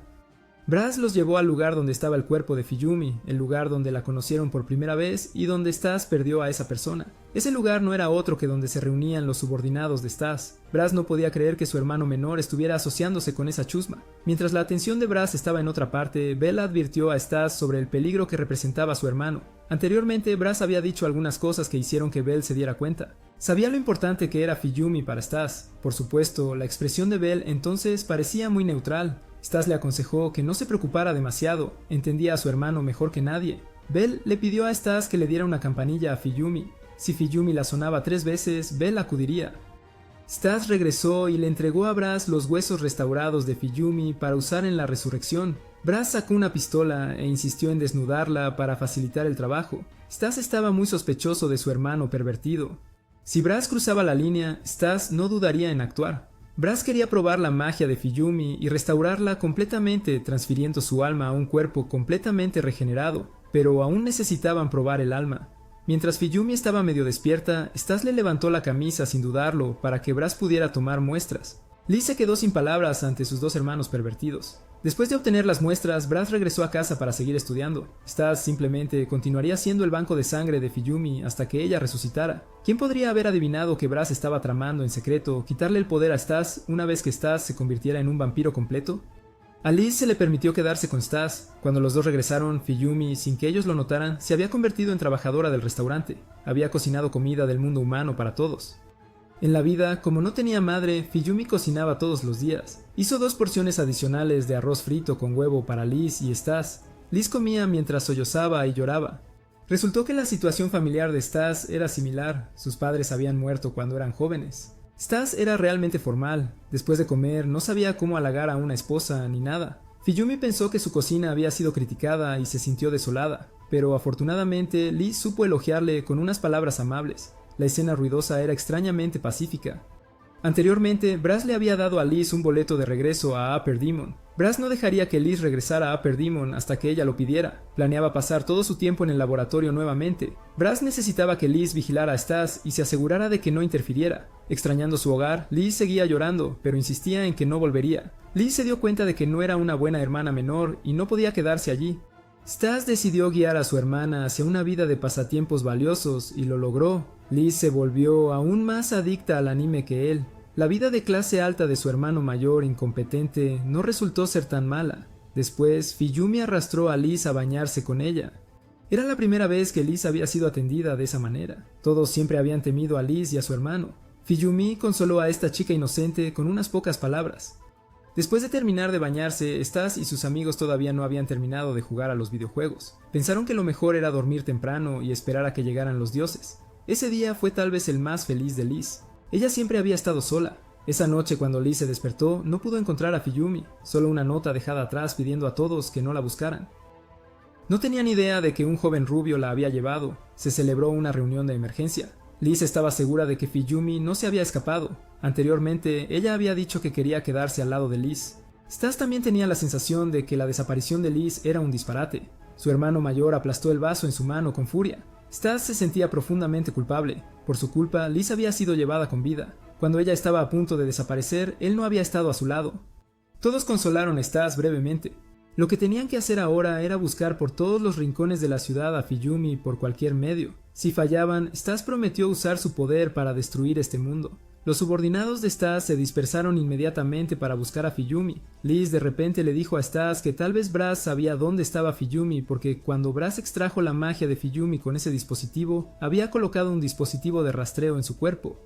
Brass los llevó al lugar donde estaba el cuerpo de Fiyumi, el lugar donde la conocieron por primera vez y donde Stas perdió a esa persona. Ese lugar no era otro que donde se reunían los subordinados de Stas. Brass no podía creer que su hermano menor estuviera asociándose con esa chusma. Mientras la atención de Brass estaba en otra parte, Bella advirtió a Stas sobre el peligro que representaba a su hermano. Anteriormente, Brass había dicho algunas cosas que hicieron que Bell se diera cuenta. Sabía lo importante que era Fiyumi para Stas. Por supuesto, la expresión de Bell entonces parecía muy neutral. Stas le aconsejó que no se preocupara demasiado, entendía a su hermano mejor que nadie. Bell le pidió a Stas que le diera una campanilla a Fiyumi. Si Fiyumi la sonaba 3 veces, Bell acudiría. Stas regresó y le entregó a Brass los huesos restaurados de Fiyumi para usar en la resurrección. Brass sacó una pistola e insistió en desnudarla para facilitar el trabajo. Stas estaba muy sospechoso de su hermano pervertido. Si Brass cruzaba la línea, Stas no dudaría en actuar. Brass quería probar la magia de Fiyumi y restaurarla completamente, transfiriendo su alma a un cuerpo completamente regenerado, pero aún necesitaban probar el alma. Mientras Fiyumi estaba medio despierta, Stas le levantó la camisa sin dudarlo para que Brass pudiera tomar muestras. Liz se quedó sin palabras ante sus 2 hermanos pervertidos. Después de obtener las muestras, Brass regresó a casa para seguir estudiando. Stas simplemente continuaría siendo el banco de sangre de Fiyumi hasta que ella resucitara. ¿Quién podría haber adivinado que Brass estaba tramando en secreto quitarle el poder a Stas una vez que Stas se convirtiera en un vampiro completo? A Liz se le permitió quedarse con Stas. Cuando los dos regresaron, Fiyumi, sin que ellos lo notaran, se había convertido en trabajadora del restaurante. Había cocinado comida del mundo humano para todos. En la vida, como no tenía madre, Fiyumi cocinaba todos los días. Hizo 2 porciones adicionales de arroz frito con huevo para Liz y Stas. Liz comía mientras sollozaba y lloraba. Resultó que la situación familiar de Stas era similar. Sus padres habían muerto cuando eran jóvenes. Stas era realmente formal. Después de comer, no sabía cómo halagar a una esposa ni nada. Fiyumi pensó que su cocina había sido criticada y se sintió desolada. Pero afortunadamente, Liz supo elogiarle con unas palabras amables. La escena ruidosa era extrañamente pacífica. Anteriormente, Brass le había dado a Liz un boleto de regreso a Upper Demon. Brass no dejaría que Liz regresara a Upper Demon hasta que ella lo pidiera. Planeaba pasar todo su tiempo en el laboratorio nuevamente. Brass necesitaba que Liz vigilara a Stas y se asegurara de que no interfiriera. Extrañando su hogar, Liz seguía llorando, pero insistía en que no volvería. Liz se dio cuenta de que no era una buena hermana menor y no podía quedarse allí. Stas decidió guiar a su hermana hacia una vida de pasatiempos valiosos y lo logró. Liz se volvió aún más adicta al anime que él. La vida de clase alta de su hermano mayor incompetente no resultó ser tan mala. Después, Fiyumi arrastró a Liz a bañarse con ella. Era la primera vez que Liz había sido atendida de esa manera. Todos siempre habían temido a Liz y a su hermano. Fiyumi consoló a esta chica inocente con unas pocas palabras. Después de terminar de bañarse, Stas y sus amigos todavía no habían terminado de jugar a los videojuegos. Pensaron que lo mejor era dormir temprano y esperar a que llegaran los dioses. Ese día fue tal vez el más feliz de Liz. Ella siempre había estado sola. Esa noche cuando Liz se despertó, no pudo encontrar a Fiyumi, solo una nota dejada atrás pidiendo a todos que no la buscaran. No tenían idea de que un joven rubio la había llevado. Se celebró una reunión de emergencia. Liz estaba segura de que Fiyumi no se había escapado. Anteriormente, ella había dicho que quería quedarse al lado de Liz. Stas también tenía la sensación de que la desaparición de Liz era un disparate. Su hermano mayor aplastó el vaso en su mano con furia. Stas se sentía profundamente culpable. Por su culpa, Liz había sido llevada con vida. Cuando ella estaba a punto de desaparecer, él no había estado a su lado. Todos consolaron a Stas brevemente. Lo que tenían que hacer ahora era buscar por todos los rincones de la ciudad a Fiyumi por cualquier medio. Si fallaban, Stas prometió usar su poder para destruir este mundo. Los subordinados de Stas se dispersaron inmediatamente para buscar a Fiyumi. Liz de repente le dijo a Stas que tal vez Brass sabía dónde estaba Fiyumi porque cuando Brass extrajo la magia de Fiyumi con ese dispositivo, había colocado un dispositivo de rastreo en su cuerpo.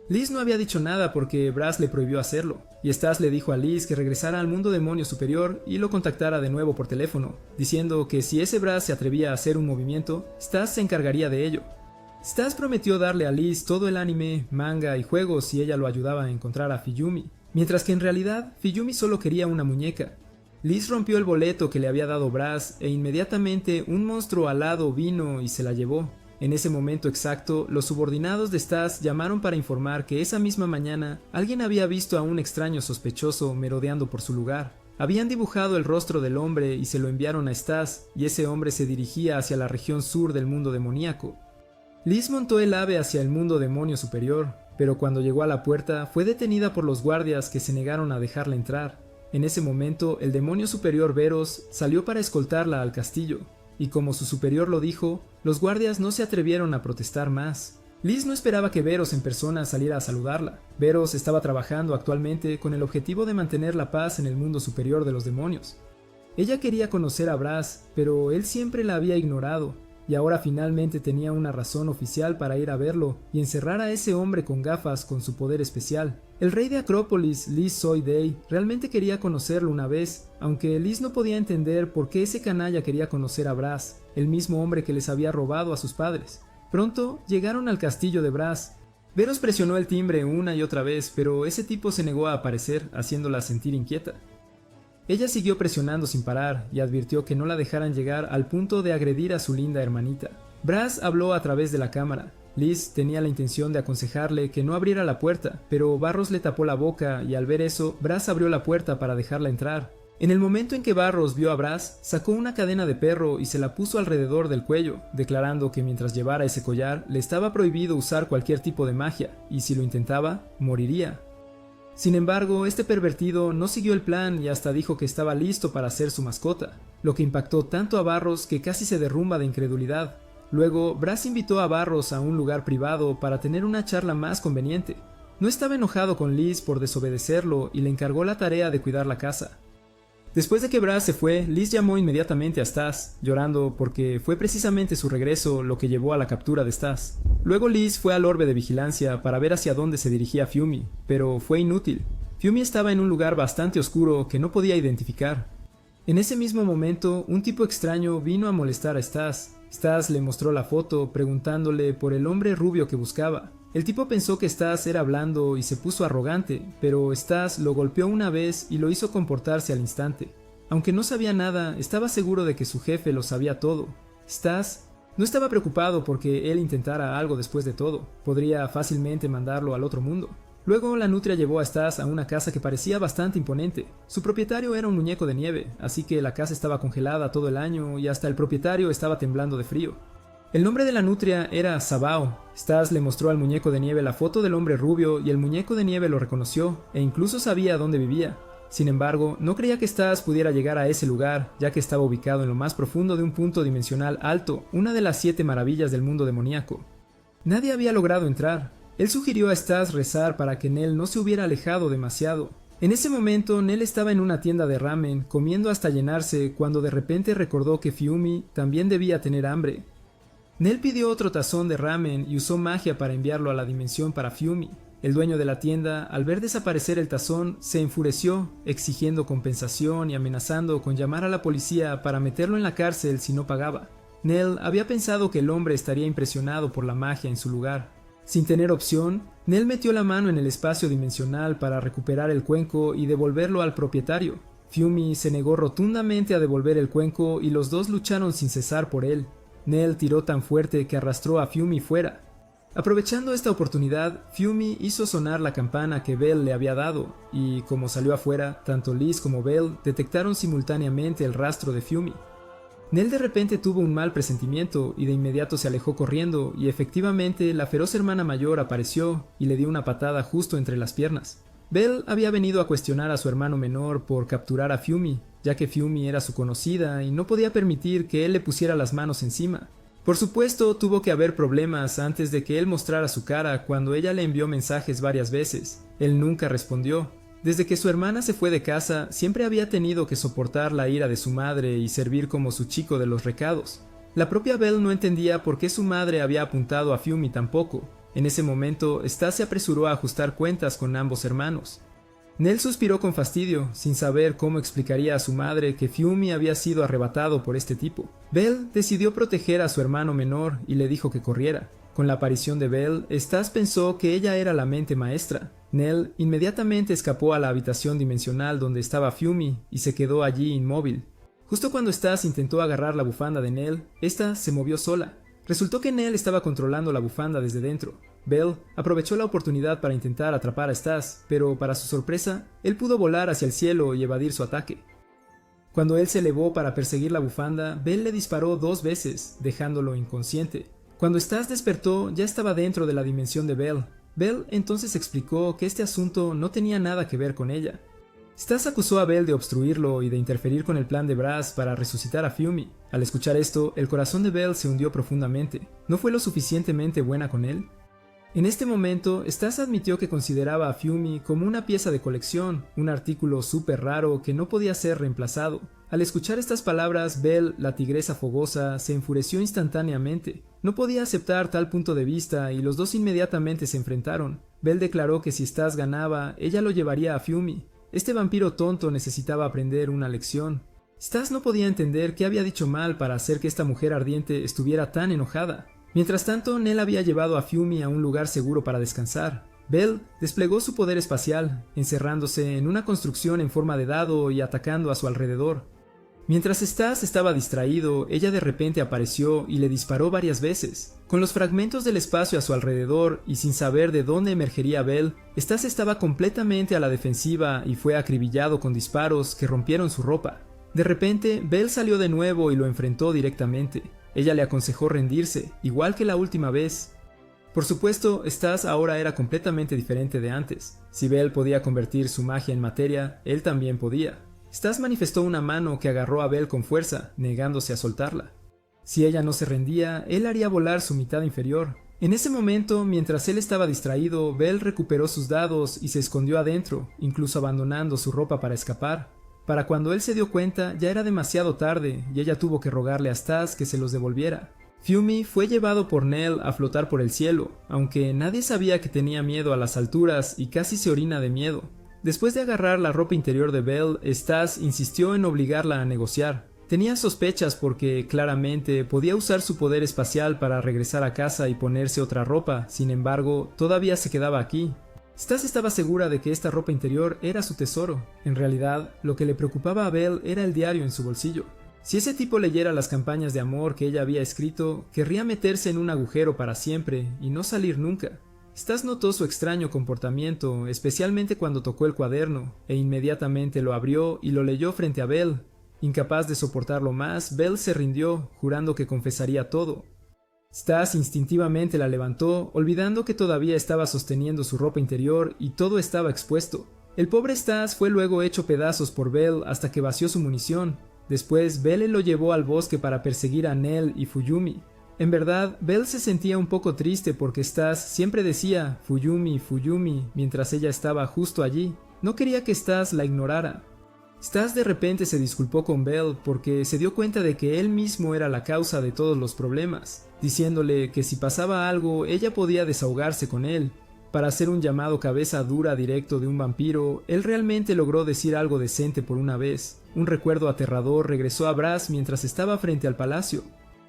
Liz no había dicho nada porque Brass le prohibió hacerlo, y Stas le dijo a Liz que regresara al mundo demonio superior y lo contactara de nuevo por teléfono, diciendo que si ese Brass se atrevía a hacer un movimiento, Stas se encargaría de ello. Stas prometió darle a Liz todo el anime, manga y juegos si ella lo ayudaba a encontrar a Fiyumi, mientras que en realidad Fiyumi solo quería una muñeca. Liz rompió el boleto que le había dado Brass e inmediatamente un monstruo alado vino y se la llevó. En ese momento exacto, los subordinados de Stas llamaron para informar que esa misma mañana alguien había visto a un extraño sospechoso merodeando por su lugar. Habían dibujado el rostro del hombre y se lo enviaron a Stas, y ese hombre se dirigía hacia la región sur del mundo demoníaco. Liz montó el ave hacia el mundo demonio superior, pero cuando llegó a la puerta fue detenida por los guardias que se negaron a dejarla entrar. En ese momento, el demonio superior Veros salió para escoltarla al castillo, y como su superior lo dijo, los guardias no se atrevieron a protestar más. Liz no esperaba que Veros en persona saliera a saludarla. Veros estaba trabajando actualmente con el objetivo de mantener la paz en el mundo superior de los demonios. Ella quería conocer a Brass, pero él siempre la había ignorado, y ahora finalmente tenía una razón oficial para ir a verlo y encerrar a ese hombre con gafas con su poder especial. El rey de Acrópolis, Liz Soy Day, realmente quería conocerlo una vez, aunque Liz no podía entender por qué ese canalla quería conocer a Brass, el mismo hombre que les había robado a sus padres. Pronto llegaron al castillo de Brass. Veros presionó el timbre una y otra vez, pero ese tipo se negó a aparecer, haciéndola sentir inquieta. Ella siguió presionando sin parar y advirtió que no la dejaran llegar al punto de agredir a su linda hermanita. Brass habló a través de la cámara. Liz tenía la intención de aconsejarle que no abriera la puerta, pero Barros le tapó la boca y al ver eso, Brass abrió la puerta para dejarla entrar. En el momento en que Barros vio a Brass, sacó una cadena de perro y se la puso alrededor del cuello, declarando que mientras llevara ese collar, le estaba prohibido usar cualquier tipo de magia, y si lo intentaba, moriría. Sin embargo, este pervertido no siguió el plan y hasta dijo que estaba listo para ser su mascota, lo que impactó tanto a Barros que casi se derrumba de incredulidad. Luego, Brass invitó a Barros a un lugar privado para tener una charla más conveniente. No estaba enojado con Liz por desobedecerlo y le encargó la tarea de cuidar la casa. Después de que Brass se fue, Liz llamó inmediatamente a Stas, llorando porque fue precisamente su regreso lo que llevó a la captura de Stas. Luego Liz fue al orbe de vigilancia para ver hacia dónde se dirigía Fiumi, pero fue inútil. Fiumi estaba en un lugar bastante oscuro que no podía identificar. En ese mismo momento, un tipo extraño vino a molestar a Stas. Stas le mostró la foto preguntándole por el hombre rubio que buscaba. El tipo pensó que Stas era blando y se puso arrogante, pero Stas lo golpeó una vez y lo hizo comportarse al instante. Aunque no sabía nada, estaba seguro de que su jefe lo sabía todo. Stas no estaba preocupado porque él intentara algo después de todo. Podría fácilmente mandarlo al otro mundo. Luego la nutria llevó a Stas a una casa que parecía bastante imponente. Su propietario era un muñeco de nieve, así que la casa estaba congelada todo el año y hasta el propietario estaba temblando de frío. El nombre de la nutria era Sabao. Stas le mostró al muñeco de nieve la foto del hombre rubio y el muñeco de nieve lo reconoció e incluso sabía dónde vivía. Sin embargo, no creía que Stas pudiera llegar a ese lugar, ya que estaba ubicado en lo más profundo de un punto dimensional alto, una de las 7 maravillas del mundo demoníaco. Nadie había logrado entrar. Él sugirió a Stas rezar para que Nell no se hubiera alejado demasiado. En ese momento, Nell estaba en una tienda de ramen, comiendo hasta llenarse, cuando de repente recordó que Fiumi también debía tener hambre. Nell pidió otro tazón de ramen y usó magia para enviarlo a la dimensión para Fiumi. El dueño de la tienda, al ver desaparecer el tazón, se enfureció, exigiendo compensación y amenazando con llamar a la policía para meterlo en la cárcel si no pagaba. Nell había pensado que el hombre estaría impresionado por la magia en su lugar. Sin tener opción, Nell metió la mano en el espacio dimensional para recuperar el cuenco y devolverlo al propietario. Fiumi se negó rotundamente a devolver el cuenco y los dos lucharon sin cesar por él. Nell tiró tan fuerte que arrastró a Fiumi fuera. Aprovechando esta oportunidad, Fiumi hizo sonar la campana que Bell le había dado, y como salió afuera, tanto Liz como Bell detectaron simultáneamente el rastro de Fiumi. Nell de repente tuvo un mal presentimiento y de inmediato se alejó corriendo, y efectivamente la feroz hermana mayor apareció y le dio una patada justo entre las piernas. Bell había venido a cuestionar a su hermano menor por capturar a Fiumi, ya que Fiumi era su conocida y no podía permitir que él le pusiera las manos encima. Por supuesto, tuvo que haber problemas antes de que él mostrara su cara cuando ella le envió mensajes varias veces. Él nunca respondió. Desde que su hermana se fue de casa, siempre había tenido que soportar la ira de su madre y servir como su chico de los recados. La propia Bell no entendía por qué su madre había apuntado a Fiumi tampoco. En ese momento, Stas se apresuró a ajustar cuentas con ambos hermanos. Nell suspiró con fastidio, sin saber cómo explicaría a su madre que Fiumi había sido arrebatado por este tipo. Bell decidió proteger a su hermano menor y le dijo que corriera. Con la aparición de Bell, Stas pensó que ella era la mente maestra. Nell inmediatamente escapó a la habitación dimensional donde estaba Fiumi y se quedó allí inmóvil. Justo cuando Stas intentó agarrar la bufanda de Nell, esta se movió sola. Resultó que Nell estaba controlando la bufanda desde dentro. Bell aprovechó la oportunidad para intentar atrapar a Stas, pero para su sorpresa, él pudo volar hacia el cielo y evadir su ataque. Cuando él se elevó para perseguir la bufanda, Bell le disparó 2 veces, dejándolo inconsciente. Cuando Stas despertó, ya estaba dentro de la dimensión de Bell. Bell entonces explicó que este asunto no tenía nada que ver con ella. Stas acusó a Belle de obstruirlo y de interferir con el plan de Brass para resucitar a Fumi. Al escuchar esto, el corazón de Belle se hundió profundamente. ¿No fue lo suficientemente buena con él? En este momento, Stas admitió que consideraba a Fumi como una pieza de colección, un artículo súper raro que no podía ser reemplazado. Al escuchar estas palabras, Belle, la tigresa fogosa, se enfureció instantáneamente. No podía aceptar tal punto de vista y los dos inmediatamente se enfrentaron. Belle declaró que si Stas ganaba, ella lo llevaría a Fumi. Este vampiro tonto necesitaba aprender una lección. Stas no podía entender qué había dicho mal para hacer que esta mujer ardiente estuviera tan enojada. Mientras tanto, Nell había llevado a Fumi a un lugar seguro para descansar. Belle desplegó su poder espacial, encerrándose en una construcción en forma de dado y atacando a su alrededor. Mientras Stas estaba distraído, ella de repente apareció y le disparó varias veces. Con los fragmentos del espacio a su alrededor y sin saber de dónde emergería Belle, Stas estaba completamente a la defensiva y fue acribillado con disparos que rompieron su ropa. De repente, Belle salió de nuevo y lo enfrentó directamente. Ella le aconsejó rendirse, igual que la última vez. Por supuesto, Stas ahora era completamente diferente de antes. Si Belle podía convertir su magia en materia, él también podía. Stas manifestó una mano que agarró a Belle con fuerza, negándose a soltarla. Si ella no se rendía, él haría volar su mitad inferior. En ese momento, mientras él estaba distraído, Belle recuperó sus dados y se escondió adentro, incluso abandonando su ropa para escapar. Para cuando él se dio cuenta, ya era demasiado tarde y ella tuvo que rogarle a Stas que se los devolviera. Fumi fue llevado por Nell a flotar por el cielo, aunque nadie sabía que tenía miedo a las alturas y casi se orina de miedo. Después de agarrar la ropa interior de Belle, Stas insistió en obligarla a negociar. Tenía sospechas porque, claramente, podía usar su poder espacial para regresar a casa y ponerse otra ropa, sin embargo, todavía se quedaba aquí. Stas estaba segura de que esta ropa interior era su tesoro. En realidad, lo que le preocupaba a Belle era el diario en su bolsillo. Si ese tipo leyera las campañas de amor que ella había escrito, querría meterse en un agujero para siempre y no salir nunca. Stas notó su extraño comportamiento, especialmente cuando tocó el cuaderno, e inmediatamente lo abrió y lo leyó frente a Belle. Incapaz de soportarlo más, Belle se rindió, jurando que confesaría todo. Stas instintivamente la levantó, olvidando que todavía estaba sosteniendo su ropa interior y todo estaba expuesto. El pobre Stas fue luego hecho pedazos por Belle hasta que vació su munición. Después, Belle lo llevó al bosque para perseguir a Nell y Fuyumi. En verdad, Belle se sentía un poco triste porque Stas siempre decía Fuyumi, Fuyumi, mientras ella estaba justo allí. No quería que Stas la ignorara. Stas de repente se disculpó con Belle porque se dio cuenta de que él mismo era la causa de todos los problemas, diciéndole que si pasaba algo ella podía desahogarse con él. Para hacer un llamado cabeza dura directo de un vampiro, él realmente logró decir algo decente por una vez. Un recuerdo aterrador regresó a Brass mientras estaba frente al palacio.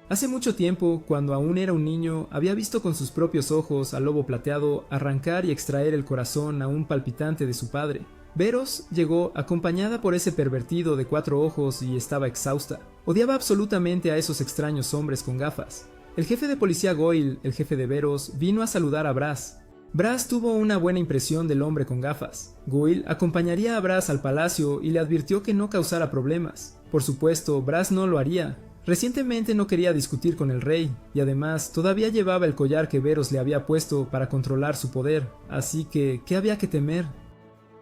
Hace mucho tiempo, cuando aún era un niño, había visto con sus propios ojos al lobo plateado arrancar y extraer el corazón aún palpitante de su padre. Veros llegó acompañada por ese pervertido de 4 ojos y estaba exhausta. Odiaba absolutamente a esos extraños hombres con gafas. El jefe de policía Goyle, el jefe de Veros, vino a saludar a Brass. Brass tuvo una buena impresión del hombre con gafas. Goyle acompañaría a Brass al palacio y le advirtió que no causara problemas. Por supuesto, Brass no lo haría. Recientemente no quería discutir con el rey, y además todavía llevaba el collar que Veros le había puesto para controlar su poder, así que, ¿qué había que temer?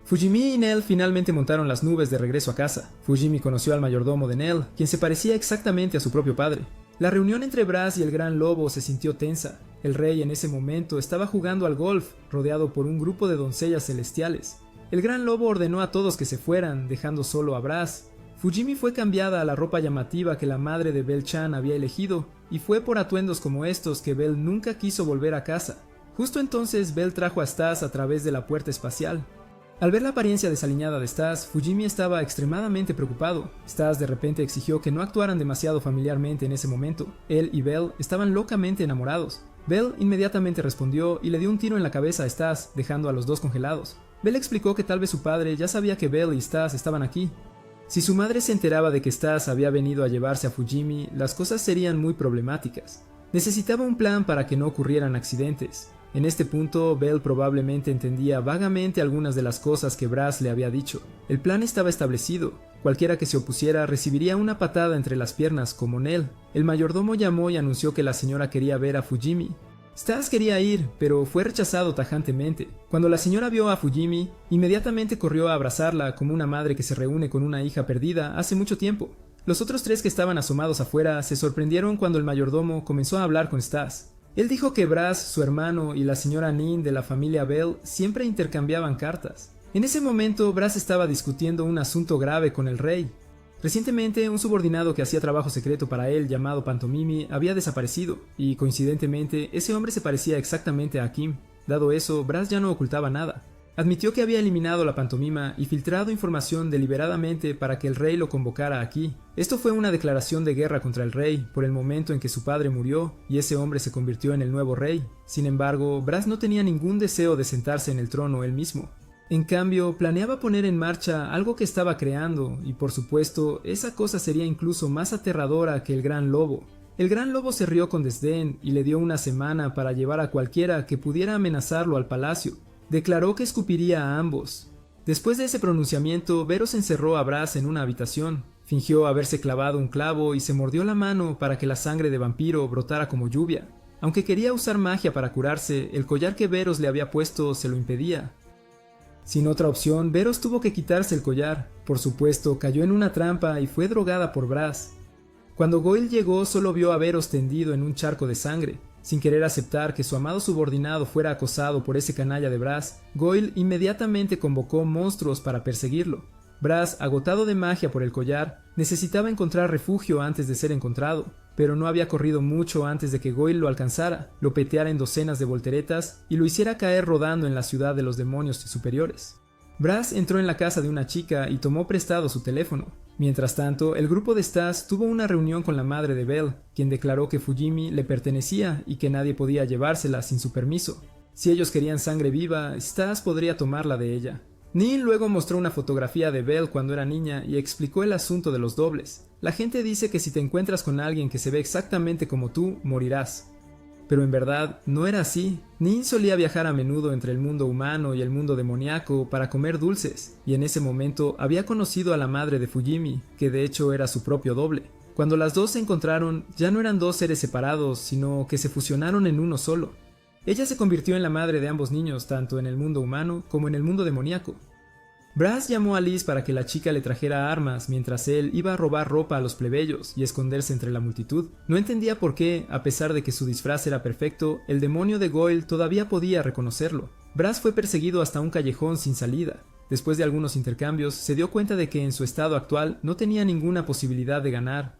Fujimi y Nell finalmente montaron las nubes de regreso a casa. Fujimi conoció al mayordomo de Nell, quien se parecía exactamente a su propio padre. La reunión entre Brass y el Gran Lobo se sintió tensa. El rey en ese momento estaba jugando al golf, rodeado por un grupo de doncellas celestiales. El Gran Lobo ordenó a todos que se fueran, dejando solo a Brass. Fujimi fue cambiada a la ropa llamativa que la madre de Belle Chan había elegido, y fue por atuendos como estos que Belle nunca quiso volver a casa. Justo entonces Belle trajo a Stas a través de la puerta espacial. Al ver la apariencia desaliñada de Stas, Fujimi estaba extremadamente preocupado. Stas de repente exigió que no actuaran demasiado familiarmente en ese momento. Él y Belle estaban locamente enamorados. Belle inmediatamente respondió y le dio un tiro en la cabeza a Stas, dejando a los dos congelados. Belle explicó que tal vez su padre ya sabía que Belle y Stas estaban aquí. Si su madre se enteraba de que Stas había venido a llevarse a Fujimi, las cosas serían muy problemáticas. Necesitaba un plan para que no ocurrieran accidentes. En este punto, Belle probablemente entendía vagamente algunas de las cosas que Brass le había dicho. El plan estaba establecido. Cualquiera que se opusiera recibiría una patada entre las piernas, como Nell. El mayordomo llamó y anunció que la señora quería ver a Fujimi. Stas quería ir, pero fue rechazado tajantemente. Cuando la señora vio a Fujimi, inmediatamente corrió a abrazarla como una madre que se reúne con una hija perdida hace mucho tiempo. Los otros tres que estaban asomados afuera se sorprendieron cuando el mayordomo comenzó a hablar con Stas. Él dijo que Brass, su hermano y la señora Nin de la familia Bell siempre intercambiaban cartas. En ese momento, Brass estaba discutiendo un asunto grave con el rey. Recientemente, un subordinado que hacía trabajo secreto para él llamado Pantomimi había desaparecido, y coincidentemente, ese hombre se parecía exactamente a Kim. Dado eso, Brass ya no ocultaba nada. Admitió que había eliminado la pantomima y filtrado información deliberadamente para que el rey lo convocara aquí. Esto fue una declaración de guerra contra el rey, por el momento en que su padre murió y ese hombre se convirtió en el nuevo rey. Sin embargo, Brass no tenía ningún deseo de sentarse en el trono él mismo. En cambio, planeaba poner en marcha algo que estaba creando, y por supuesto, esa cosa sería incluso más aterradora que el Gran Lobo. El Gran Lobo se rió con desdén y le dio una semana para llevar a cualquiera que pudiera amenazarlo al palacio. Declaró que escupiría a ambos. Después de ese pronunciamiento, Veros encerró a Brass en una habitación. Fingió haberse clavado un clavo y se mordió la mano para que la sangre de vampiro brotara como lluvia. Aunque quería usar magia para curarse, el collar que Veros le había puesto se lo impedía. Sin otra opción, Veros tuvo que quitarse el collar. Por supuesto, cayó en una trampa y fue drogada por Brass. Cuando Goyle llegó, solo vio a Veros tendido en un charco de sangre. Sin querer aceptar que su amado subordinado fuera acosado por ese canalla de Brass, Goyle inmediatamente convocó monstruos para perseguirlo. Brass, agotado de magia por el collar, necesitaba encontrar refugio antes de ser encontrado, pero no había corrido mucho antes de que Goyle lo alcanzara, lo peteara en docenas de volteretas y lo hiciera caer rodando en la ciudad de los demonios superiores. Brass entró en la casa de una chica y tomó prestado su teléfono. Mientras tanto, el grupo de Stas tuvo una reunión con la madre de Bell, quien declaró que Fujimi le pertenecía y que nadie podía llevársela sin su permiso. Si ellos querían sangre viva, Stas podría tomarla de ella. Neil luego mostró una fotografía de Bell cuando era niña y explicó el asunto de los dobles. La gente dice que si te encuentras con alguien que se ve exactamente como tú, morirás. Pero en verdad, no era así. Nin solía viajar a menudo entre el mundo humano y el mundo demoníaco para comer dulces, y en ese momento había conocido a la madre de Fujimi, que de hecho era su propio doble. Cuando las dos se encontraron, ya no eran dos seres separados, sino que se fusionaron en uno solo. Ella se convirtió en la madre de ambos niños, tanto en el mundo humano como en el mundo demoníaco. Brass llamó a Liz para que la chica le trajera armas mientras él iba a robar ropa a los plebeyos y esconderse entre la multitud. No entendía por qué, a pesar de que su disfraz era perfecto, el demonio de Goyle todavía podía reconocerlo. Brass fue perseguido hasta un callejón sin salida. Después de algunos intercambios, se dio cuenta de que en su estado actual no tenía ninguna posibilidad de ganar.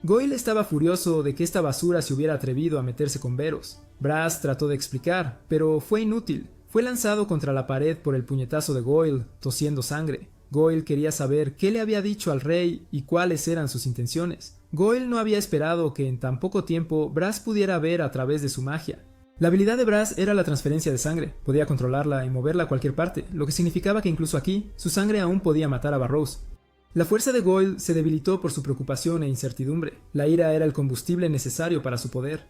Goyle estaba furioso de que esta basura se hubiera atrevido a meterse con Veros. Brass trató de explicar, pero fue inútil. Fue lanzado contra la pared por el puñetazo de Goyle, tosiendo sangre. Goyle quería saber qué le había dicho al rey y cuáles eran sus intenciones. Goyle no había esperado que en tan poco tiempo Brass pudiera ver a través de su magia. La habilidad de Brass era la transferencia de sangre. Podía controlarla y moverla a cualquier parte, lo que significaba que incluso aquí, su sangre aún podía matar a Burroughs. La fuerza de Goyle se debilitó por su preocupación e incertidumbre. La ira era el combustible necesario para su poder.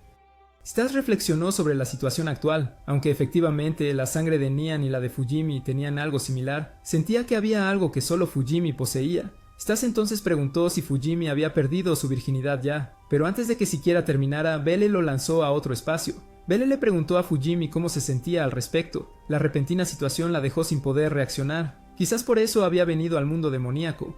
Stas reflexionó sobre la situación actual. Aunque efectivamente la sangre de Nian y la de Fujimi tenían algo similar, sentía que había algo que solo Fujimi poseía. Stas entonces preguntó si Fujimi había perdido su virginidad ya, pero antes de que siquiera terminara, Belle lo lanzó a otro espacio. Belle le preguntó a Fujimi cómo se sentía al respecto. La repentina situación la dejó sin poder reaccionar. Quizás por eso había venido al mundo demoníaco.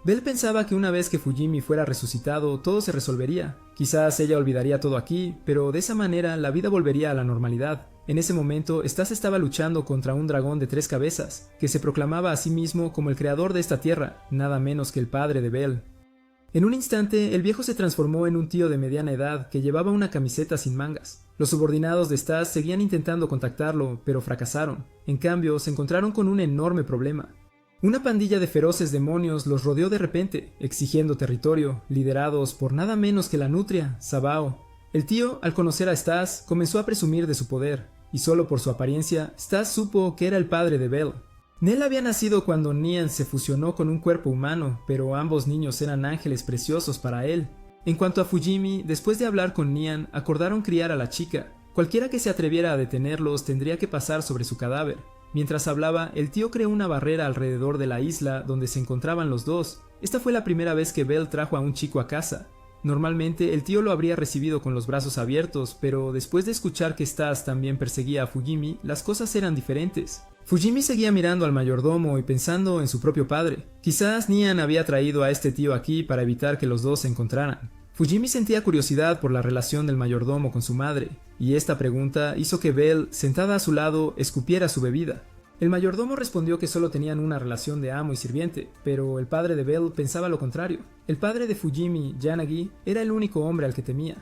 Belle pensaba que una vez que Fujimi fuera resucitado, todo se resolvería. Quizás ella olvidaría todo aquí, pero de esa manera la vida volvería a la normalidad. En ese momento, Stas estaba luchando contra un dragón de 3 cabezas, que se proclamaba a sí mismo como el creador de esta tierra, nada menos que el padre de Belle. En un instante, el viejo se transformó en un tío de mediana edad que llevaba una camiseta sin mangas. Los subordinados de Stas seguían intentando contactarlo, pero fracasaron. En cambio, se encontraron con un enorme problema. Una pandilla de feroces demonios los rodeó de repente, exigiendo territorio, liderados por nada menos que la nutria, Sabao. El tío, al conocer a Stas, comenzó a presumir de su poder, y solo por su apariencia, Stas supo que era el padre de Belle. Nell había nacido cuando Nian se fusionó con un cuerpo humano, pero ambos niños eran ángeles preciosos para él. En cuanto a Fujimi, después de hablar con Nian, acordaron criar a la chica. Cualquiera que se atreviera a detenerlos tendría que pasar sobre su cadáver. Mientras hablaba, el tío creó una barrera alrededor de la isla donde se encontraban los dos. Esta fue la primera vez que Belle trajo a un chico a casa. Normalmente el tío lo habría recibido con los brazos abiertos, pero después de escuchar que Stas también perseguía a Fujimi, las cosas eran diferentes. Fujimi seguía mirando al mayordomo y pensando en su propio padre. Quizás Nian había traído a este tío aquí para evitar que los dos se encontraran. Fujimi sentía curiosidad por la relación del mayordomo con su madre, y esta pregunta hizo que Belle, sentada a su lado, escupiera su bebida. El mayordomo respondió que solo tenían una relación de amo y sirviente, pero el padre de Belle pensaba lo contrario. El padre de Fujimi, Yanagi, era el único hombre al que temía.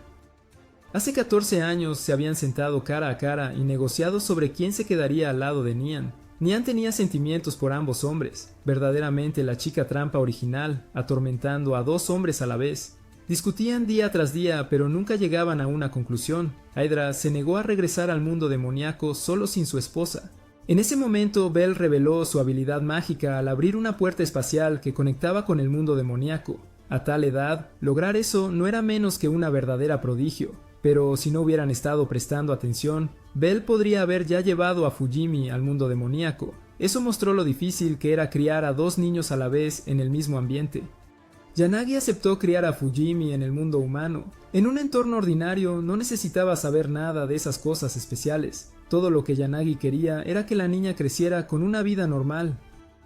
Hace 14 años se habían sentado cara a cara y negociado sobre quién se quedaría al lado de Nian. Nian tenía sentimientos por ambos hombres, verdaderamente la chica trampa original, atormentando a dos hombres a la vez. Discutían día tras día, pero nunca llegaban a una conclusión. Hydra se negó a regresar al mundo demoníaco solo sin su esposa. En ese momento, Belle reveló su habilidad mágica al abrir una puerta espacial que conectaba con el mundo demoníaco. A tal edad, lograr eso no era menos que una verdadera prodigio. Pero si no hubieran estado prestando atención, Belle podría haber ya llevado a Fujimi al mundo demoníaco. Eso mostró lo difícil que era criar a dos niños a la vez en el mismo ambiente. Yanagi aceptó criar a Fujimi en el mundo humano. En un entorno ordinario no necesitaba saber nada de esas cosas especiales. Todo lo que Yanagi quería era que la niña creciera con una vida normal.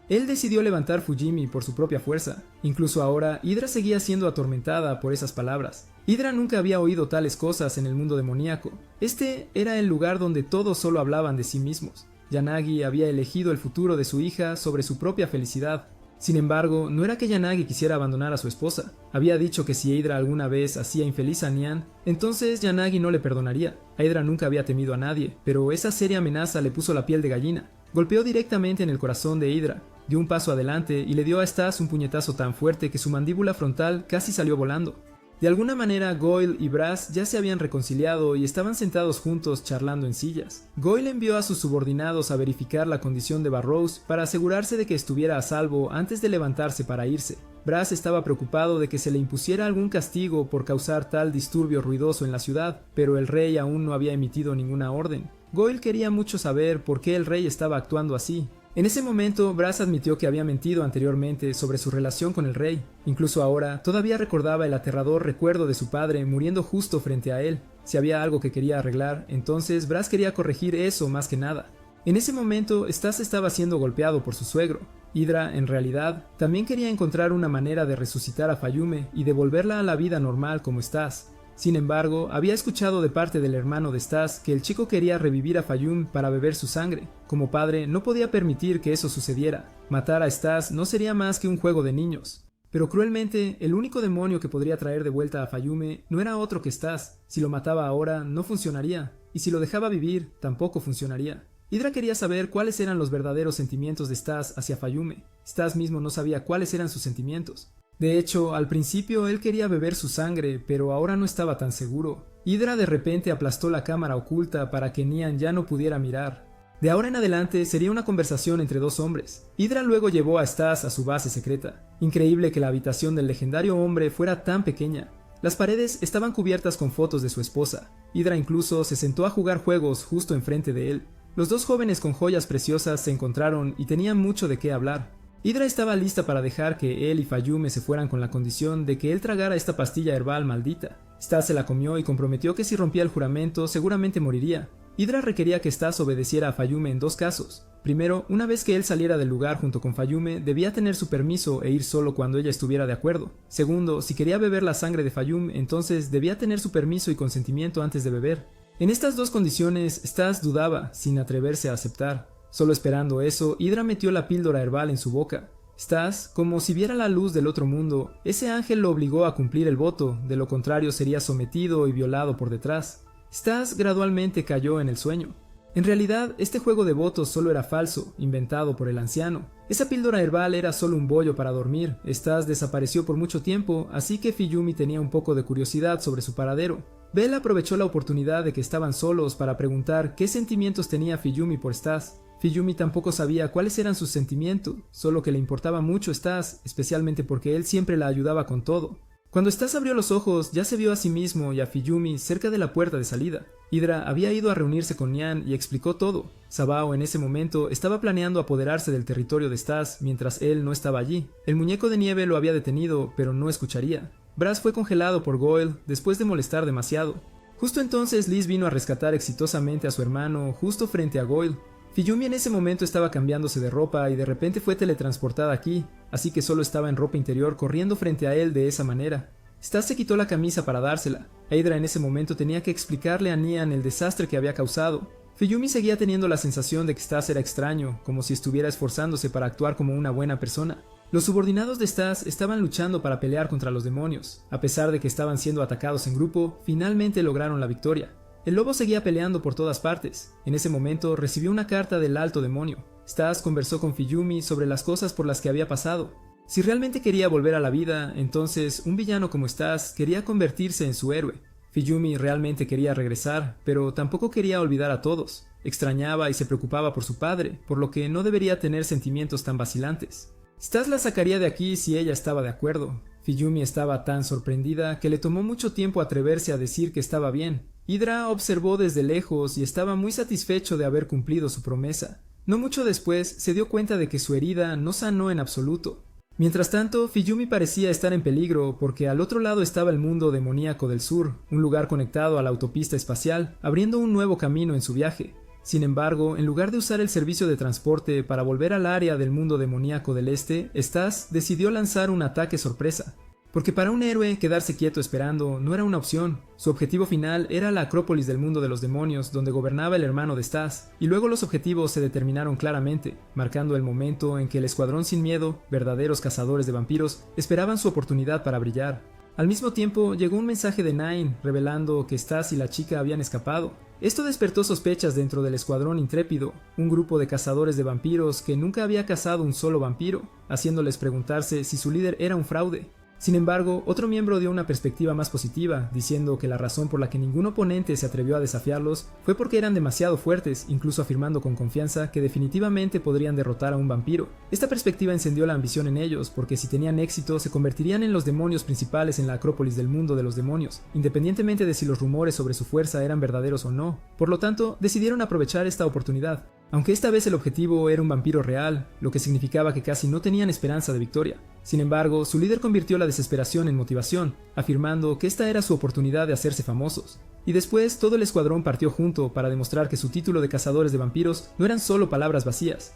Él decidió levantar Fujimi por su propia fuerza. Incluso ahora, Hydra seguía siendo atormentada por esas palabras. Hydra nunca había oído tales cosas en el mundo demoníaco. Este era el lugar donde todos solo hablaban de sí mismos. Yanagi había elegido el futuro de su hija sobre su propia felicidad. Sin embargo, no era que Yanagi quisiera abandonar a su esposa. Había dicho que si Hydra alguna vez hacía infeliz a Nian, entonces Yanagi no le perdonaría. Hydra nunca había temido a nadie, pero esa seria amenaza le puso la piel de gallina. Golpeó directamente en el corazón de Hydra, dio un paso adelante y le dio a Stas un puñetazo tan fuerte que su mandíbula frontal casi salió volando. De alguna manera, Goyle y Brass ya se habían reconciliado y estaban sentados juntos charlando en sillas. Goyle envió a sus subordinados a verificar la condición de Barrows para asegurarse de que estuviera a salvo antes de levantarse para irse. Brass estaba preocupado de que se le impusiera algún castigo por causar tal disturbio ruidoso en la ciudad, pero el rey aún no había emitido ninguna orden. Goyle quería mucho saber por qué el rey estaba actuando así. En ese momento, Brass admitió que había mentido anteriormente sobre su relación con el rey. Incluso ahora, todavía recordaba el aterrador recuerdo de su padre muriendo justo frente a él. Si había algo que quería arreglar, entonces Brass quería corregir eso más que nada. En ese momento, Stas estaba siendo golpeado por su suegro. Hydra, en realidad, también quería encontrar una manera de resucitar a Fayume y devolverla a la vida normal como Stas. Sin embargo, había escuchado de parte del hermano de Stas que el chico quería revivir a Fayum para beber su sangre. Como padre, no podía permitir que eso sucediera. Matar a Stas no sería más que un juego de niños. Pero cruelmente, el único demonio que podría traer de vuelta a Fayume no era otro que Stas. Si lo mataba ahora, no funcionaría. Y si lo dejaba vivir, tampoco funcionaría. Hydra quería saber cuáles eran los verdaderos sentimientos de Stas hacia Fayume. Stas mismo no sabía cuáles eran sus sentimientos. De hecho, al principio él quería beber su sangre, pero ahora no estaba tan seguro. Hydra de repente aplastó la cámara oculta para que Nian ya no pudiera mirar. De ahora en adelante sería una conversación entre dos hombres. Hydra luego llevó a Stas a su base secreta. Increíble que la habitación del legendario hombre fuera tan pequeña. Las paredes estaban cubiertas con fotos de su esposa. Hydra incluso se sentó a jugar juegos justo enfrente de él. Los dos jóvenes con joyas preciosas se encontraron y tenían mucho de qué hablar. Hydra estaba lista para dejar que él y Fayume se fueran con la condición de que él tragara esta pastilla herbal maldita. Stas se la comió y comprometió que si rompía el juramento seguramente moriría. Hydra requería que Stas obedeciera a Fayume en dos casos. Primero, una vez que él saliera del lugar junto con Fayume, debía tener su permiso e ir solo cuando ella estuviera de acuerdo. Segundo, si quería beber la sangre de Fayume, entonces debía tener su permiso y consentimiento antes de beber. En estas dos condiciones, Stas dudaba, sin atreverse a aceptar. Solo esperando eso, Hydra metió la píldora herbal en su boca. Stas, como si viera la luz del otro mundo, ese ángel lo obligó a cumplir el voto, de lo contrario sería sometido y violado por detrás. Stas gradualmente cayó en el sueño. En realidad, este juego de votos solo era falso, inventado por el anciano. Esa píldora herbal era solo un bollo para dormir. Stas desapareció por mucho tiempo, así que Fuyumi tenía un poco de curiosidad sobre su paradero. Belle aprovechó la oportunidad de que estaban solos para preguntar qué sentimientos tenía Fuyumi por Stas. Fuyumi tampoco sabía cuáles eran sus sentimientos, solo que le importaba mucho Stas, especialmente porque él siempre la ayudaba con todo. Cuando Stas abrió los ojos, ya se vio a sí mismo y a Fuyumi cerca de la puerta de salida. Hydra había ido a reunirse con Nian y explicó todo. Sabao en ese momento estaba planeando apoderarse del territorio de Stas mientras él no estaba allí. El muñeco de nieve lo había detenido, pero no escucharía. Brass fue congelado por Goyle después de molestar demasiado. Justo entonces Liz vino a rescatar exitosamente a su hermano justo frente a Goyle. Fiyumi en ese momento estaba cambiándose de ropa y de repente fue teletransportada aquí, así que solo estaba en ropa interior corriendo frente a él de esa manera. Stas se quitó la camisa para dársela. Aydra en ese momento tenía que explicarle a Nian el desastre que había causado. Fiyumi seguía teniendo la sensación de que Stas era extraño, como si estuviera esforzándose para actuar como una buena persona. Los subordinados de Stas estaban luchando para pelear contra los demonios. A pesar de que estaban siendo atacados en grupo, finalmente lograron la victoria. El lobo seguía peleando por todas partes. En ese momento recibió una carta del alto demonio. Stas conversó con Fiyumi sobre las cosas por las que había pasado. Si realmente quería volver a la vida, entonces un villano como Stas quería convertirse en su héroe. Fiyumi realmente quería regresar, pero tampoco quería olvidar a todos. Extrañaba y se preocupaba por su padre, por lo que no debería tener sentimientos tan vacilantes. Stas la sacaría de aquí si ella estaba de acuerdo. Fiyumi estaba tan sorprendida que le tomó mucho tiempo atreverse a decir que estaba bien. Hydra observó desde lejos y estaba muy satisfecho de haber cumplido su promesa. No mucho después se dio cuenta de que su herida no sanó en absoluto. Mientras tanto, Fiyumi parecía estar en peligro porque al otro lado estaba el mundo demoníaco del sur, un lugar conectado a la autopista espacial, abriendo un nuevo camino en su viaje. Sin embargo, en lugar de usar el servicio de transporte para volver al área del mundo demoníaco del este, Stas decidió lanzar un ataque sorpresa. Porque para un héroe quedarse quieto esperando no era una opción. Su objetivo final era la Acrópolis del mundo de los demonios, donde gobernaba el hermano de Stas, y luego los objetivos se determinaron claramente, marcando el momento en que el Escuadrón Sin Miedo, verdaderos cazadores de vampiros, esperaban su oportunidad para brillar. Al mismo tiempo, llegó un mensaje de Nine revelando que Stas y la chica habían escapado. Esto despertó sospechas dentro del Escuadrón Intrépido, un grupo de cazadores de vampiros que nunca había cazado un solo vampiro, haciéndoles preguntarse si su líder era un fraude. Sin embargo, otro miembro dio una perspectiva más positiva, diciendo que la razón por la que ningún oponente se atrevió a desafiarlos fue porque eran demasiado fuertes, incluso afirmando con confianza que definitivamente podrían derrotar a un vampiro. Esta perspectiva encendió la ambición en ellos, porque si tenían éxito se convertirían en los demonios principales en la Acrópolis del mundo de los demonios, independientemente de si los rumores sobre su fuerza eran verdaderos o no. Por lo tanto, decidieron aprovechar esta oportunidad. Aunque esta vez el objetivo era un vampiro real, lo que significaba que casi no tenían esperanza de victoria. Sin embargo, su líder convirtió la desesperación en motivación, afirmando que esta era su oportunidad de hacerse famosos. Y después todo el escuadrón partió junto para demostrar que su título de cazadores de vampiros no eran solo palabras vacías.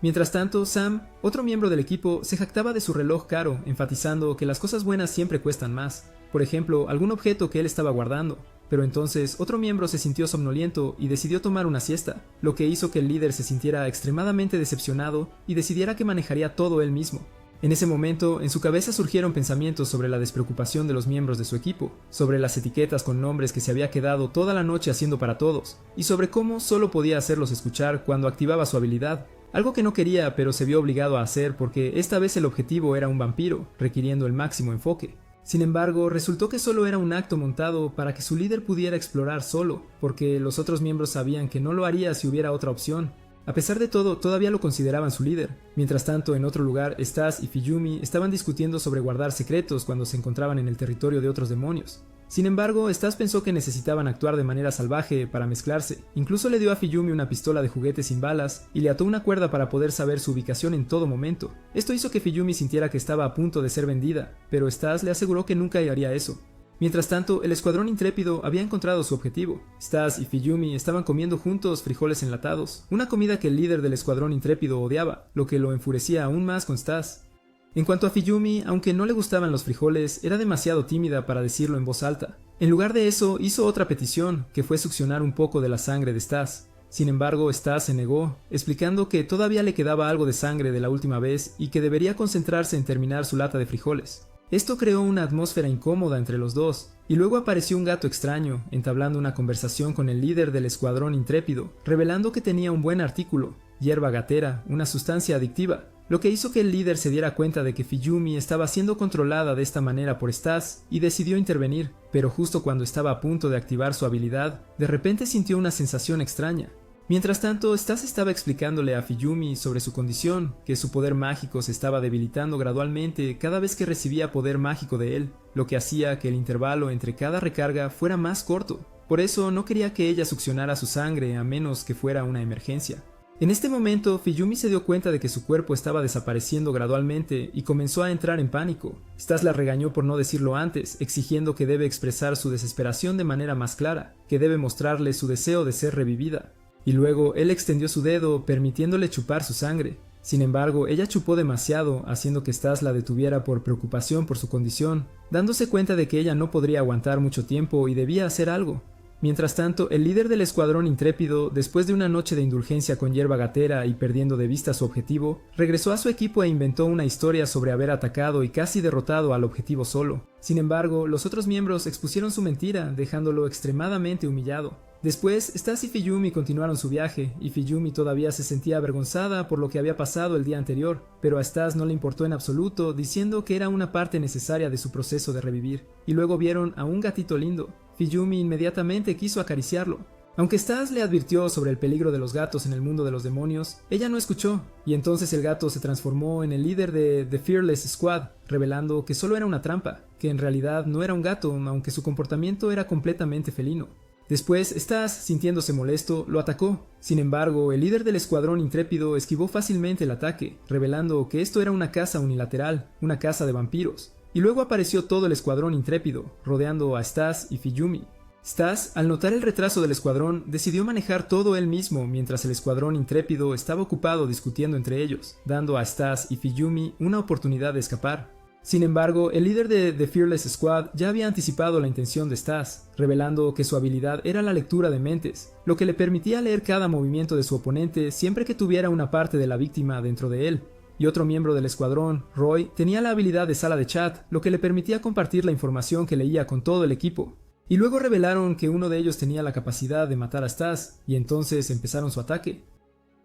Mientras tanto, Sam, otro miembro del equipo, se jactaba de su reloj caro, enfatizando que las cosas buenas siempre cuestan más. Por ejemplo, algún objeto que él estaba guardando. Pero entonces otro miembro se sintió somnoliento y decidió tomar una siesta, lo que hizo que el líder se sintiera extremadamente decepcionado y decidiera que manejaría todo él mismo. En ese momento, en su cabeza surgieron pensamientos sobre la despreocupación de los miembros de su equipo, sobre las etiquetas con nombres que se había quedado toda la noche haciendo para todos, y sobre cómo solo podía hacerlos escuchar cuando activaba su habilidad, algo que no quería pero se vio obligado a hacer porque esta vez el objetivo era un vampiro, requiriendo el máximo enfoque. Sin embargo, resultó que solo era un acto montado para que su líder pudiera explorar solo, porque los otros miembros sabían que no lo haría si hubiera otra opción. A pesar de todo, todavía lo consideraban su líder. Mientras tanto, en otro lugar, Stas y Fiyumi estaban discutiendo sobre guardar secretos cuando se encontraban en el territorio de otros demonios. Sin embargo, Stas pensó que necesitaban actuar de manera salvaje para mezclarse. Incluso le dio a Fiyumi una pistola de juguete sin balas y le ató una cuerda para poder saber su ubicación en todo momento. Esto hizo que Fiyumi sintiera que estaba a punto de ser vendida, pero Stas le aseguró que nunca haría eso. Mientras tanto, el escuadrón intrépido había encontrado su objetivo. Stas y Fiyumi estaban comiendo juntos frijoles enlatados, una comida que el líder del escuadrón intrépido odiaba, lo que lo enfurecía aún más con Stas. En cuanto a Fiyumi, aunque no le gustaban los frijoles, era demasiado tímida para decirlo en voz alta. En lugar de eso, hizo otra petición, que fue succionar un poco de la sangre de Stas. Sin embargo, Stas se negó, explicando que todavía le quedaba algo de sangre de la última vez y que debería concentrarse en terminar su lata de frijoles. Esto creó una atmósfera incómoda entre los dos, y luego apareció un gato extraño, entablando una conversación con el líder del escuadrón intrépido, revelando que tenía un buen artículo, hierba gatera, una sustancia adictiva, lo que hizo que el líder se diera cuenta de que Fiyumi estaba siendo controlada de esta manera por Stas y decidió intervenir, pero justo cuando estaba a punto de activar su habilidad, de repente sintió una sensación extraña. Mientras tanto, Stas estaba explicándole a Fiyumi sobre su condición, que su poder mágico se estaba debilitando gradualmente cada vez que recibía poder mágico de él, lo que hacía que el intervalo entre cada recarga fuera más corto. Por eso no quería que ella succionara su sangre a menos que fuera una emergencia. En este momento, Fiyumi se dio cuenta de que su cuerpo estaba desapareciendo gradualmente y comenzó a entrar en pánico. Stas la regañó por no decirlo antes, exigiendo que debe expresar su desesperación de manera más clara, que debe mostrarle su deseo de ser revivida. Y luego él extendió su dedo, permitiéndole chupar su sangre. Sin embargo, ella chupó demasiado, haciendo que Stas la detuviera por preocupación por su condición, dándose cuenta de que ella no podría aguantar mucho tiempo y debía hacer algo. Mientras tanto, el líder del escuadrón intrépido, después de una noche de indulgencia con hierba gatera y perdiendo de vista su objetivo, regresó a su equipo e inventó una historia sobre haber atacado y casi derrotado al objetivo solo. Sin embargo, los otros miembros expusieron su mentira, dejándolo extremadamente humillado. Después, Stas y Fiyumi continuaron su viaje, y Fiyumi todavía se sentía avergonzada por lo que había pasado el día anterior, pero a Stas no le importó en absoluto, diciendo que era una parte necesaria de su proceso de revivir. Y luego vieron a un gatito lindo. Fiyumi inmediatamente quiso acariciarlo. Aunque Stas le advirtió sobre el peligro de los gatos en el mundo de los demonios, ella no escuchó, y entonces el gato se transformó en el líder de The Fearless Squad, revelando que solo era una trampa, que en realidad no era un gato, aunque su comportamiento era completamente felino. Después, Stas, sintiéndose molesto, lo atacó. Sin embargo, el líder del escuadrón intrépido esquivó fácilmente el ataque, revelando que esto era una caza unilateral, una caza de vampiros. Y luego apareció todo el escuadrón intrépido, rodeando a Stas y Fiyumi. Stas, al notar el retraso del escuadrón, decidió manejar todo él mismo mientras el escuadrón intrépido estaba ocupado discutiendo entre ellos, dando a Stas y Fiyumi una oportunidad de escapar. Sin embargo, el líder de The Fearless Squad ya había anticipado la intención de Stas, revelando que su habilidad era la lectura de mentes, lo que le permitía leer cada movimiento de su oponente siempre que tuviera una parte de la víctima dentro de él. Y otro miembro del escuadrón, Roy, tenía la habilidad de sala de chat, lo que le permitía compartir la información que leía con todo el equipo. Y luego revelaron que uno de ellos tenía la capacidad de matar a Stas, y entonces empezaron su ataque.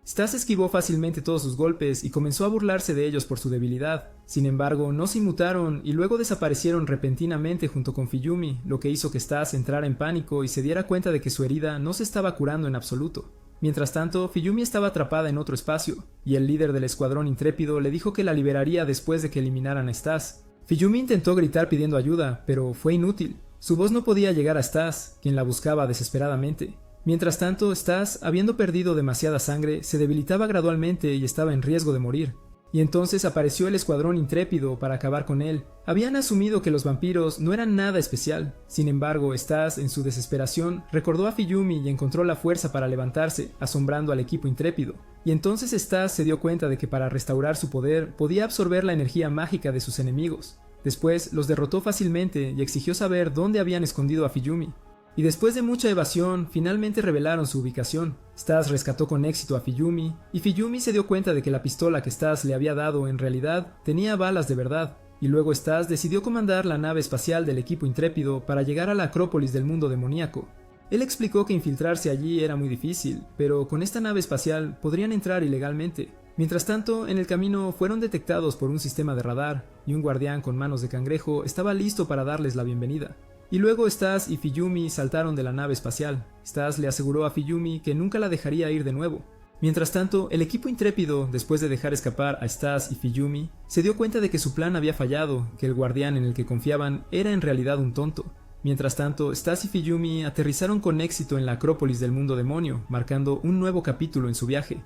Stas esquivó fácilmente todos sus golpes y comenzó a burlarse de ellos por su debilidad. Sin embargo, no se inmutaron y luego desaparecieron repentinamente junto con Fiyumi, lo que hizo que Stas entrara en pánico y se diera cuenta de que su herida no se estaba curando en absoluto. Mientras tanto, Fiyumi estaba atrapada en otro espacio, y el líder del escuadrón intrépido le dijo que la liberaría después de que eliminaran a Stas. Fiyumi intentó gritar pidiendo ayuda, pero fue inútil. Su voz no podía llegar a Stas, quien la buscaba desesperadamente. Mientras tanto, Stas, habiendo perdido demasiada sangre, se debilitaba gradualmente y estaba en riesgo de morir. Y entonces apareció el escuadrón intrépido para acabar con él. Habían asumido que los vampiros no eran nada especial. Sin embargo, Stas, en su desesperación, recordó a Fiyumi y encontró la fuerza para levantarse, asombrando al equipo intrépido. Y entonces Stas se dio cuenta de que para restaurar su poder, podía absorber la energía mágica de sus enemigos. Después, los derrotó fácilmente y exigió saber dónde habían escondido a Fiyumi. Y después de mucha evasión, finalmente revelaron su ubicación. Stas rescató con éxito a Fiyumi, y Fiyumi se dio cuenta de que la pistola que Stas le había dado en realidad tenía balas de verdad. Y luego Stas decidió comandar la nave espacial del equipo intrépido para llegar a la Acrópolis del mundo demoníaco. Él explicó que infiltrarse allí era muy difícil, pero con esta nave espacial podrían entrar ilegalmente. Mientras tanto, en el camino fueron detectados por un sistema de radar, y un guardián con manos de cangrejo estaba listo para darles la bienvenida. Y luego Stas y Fiyumi saltaron de la nave espacial. Stas le aseguró a Fiyumi que nunca la dejaría ir de nuevo. Mientras tanto, el equipo intrépido, después de dejar escapar a Stas y Fiyumi, se dio cuenta de que su plan había fallado, que el guardián en el que confiaban era en realidad un tonto. Mientras tanto, Stas y Fiyumi aterrizaron con éxito en la Acrópolis del mundo demonio, marcando un nuevo capítulo en su viaje.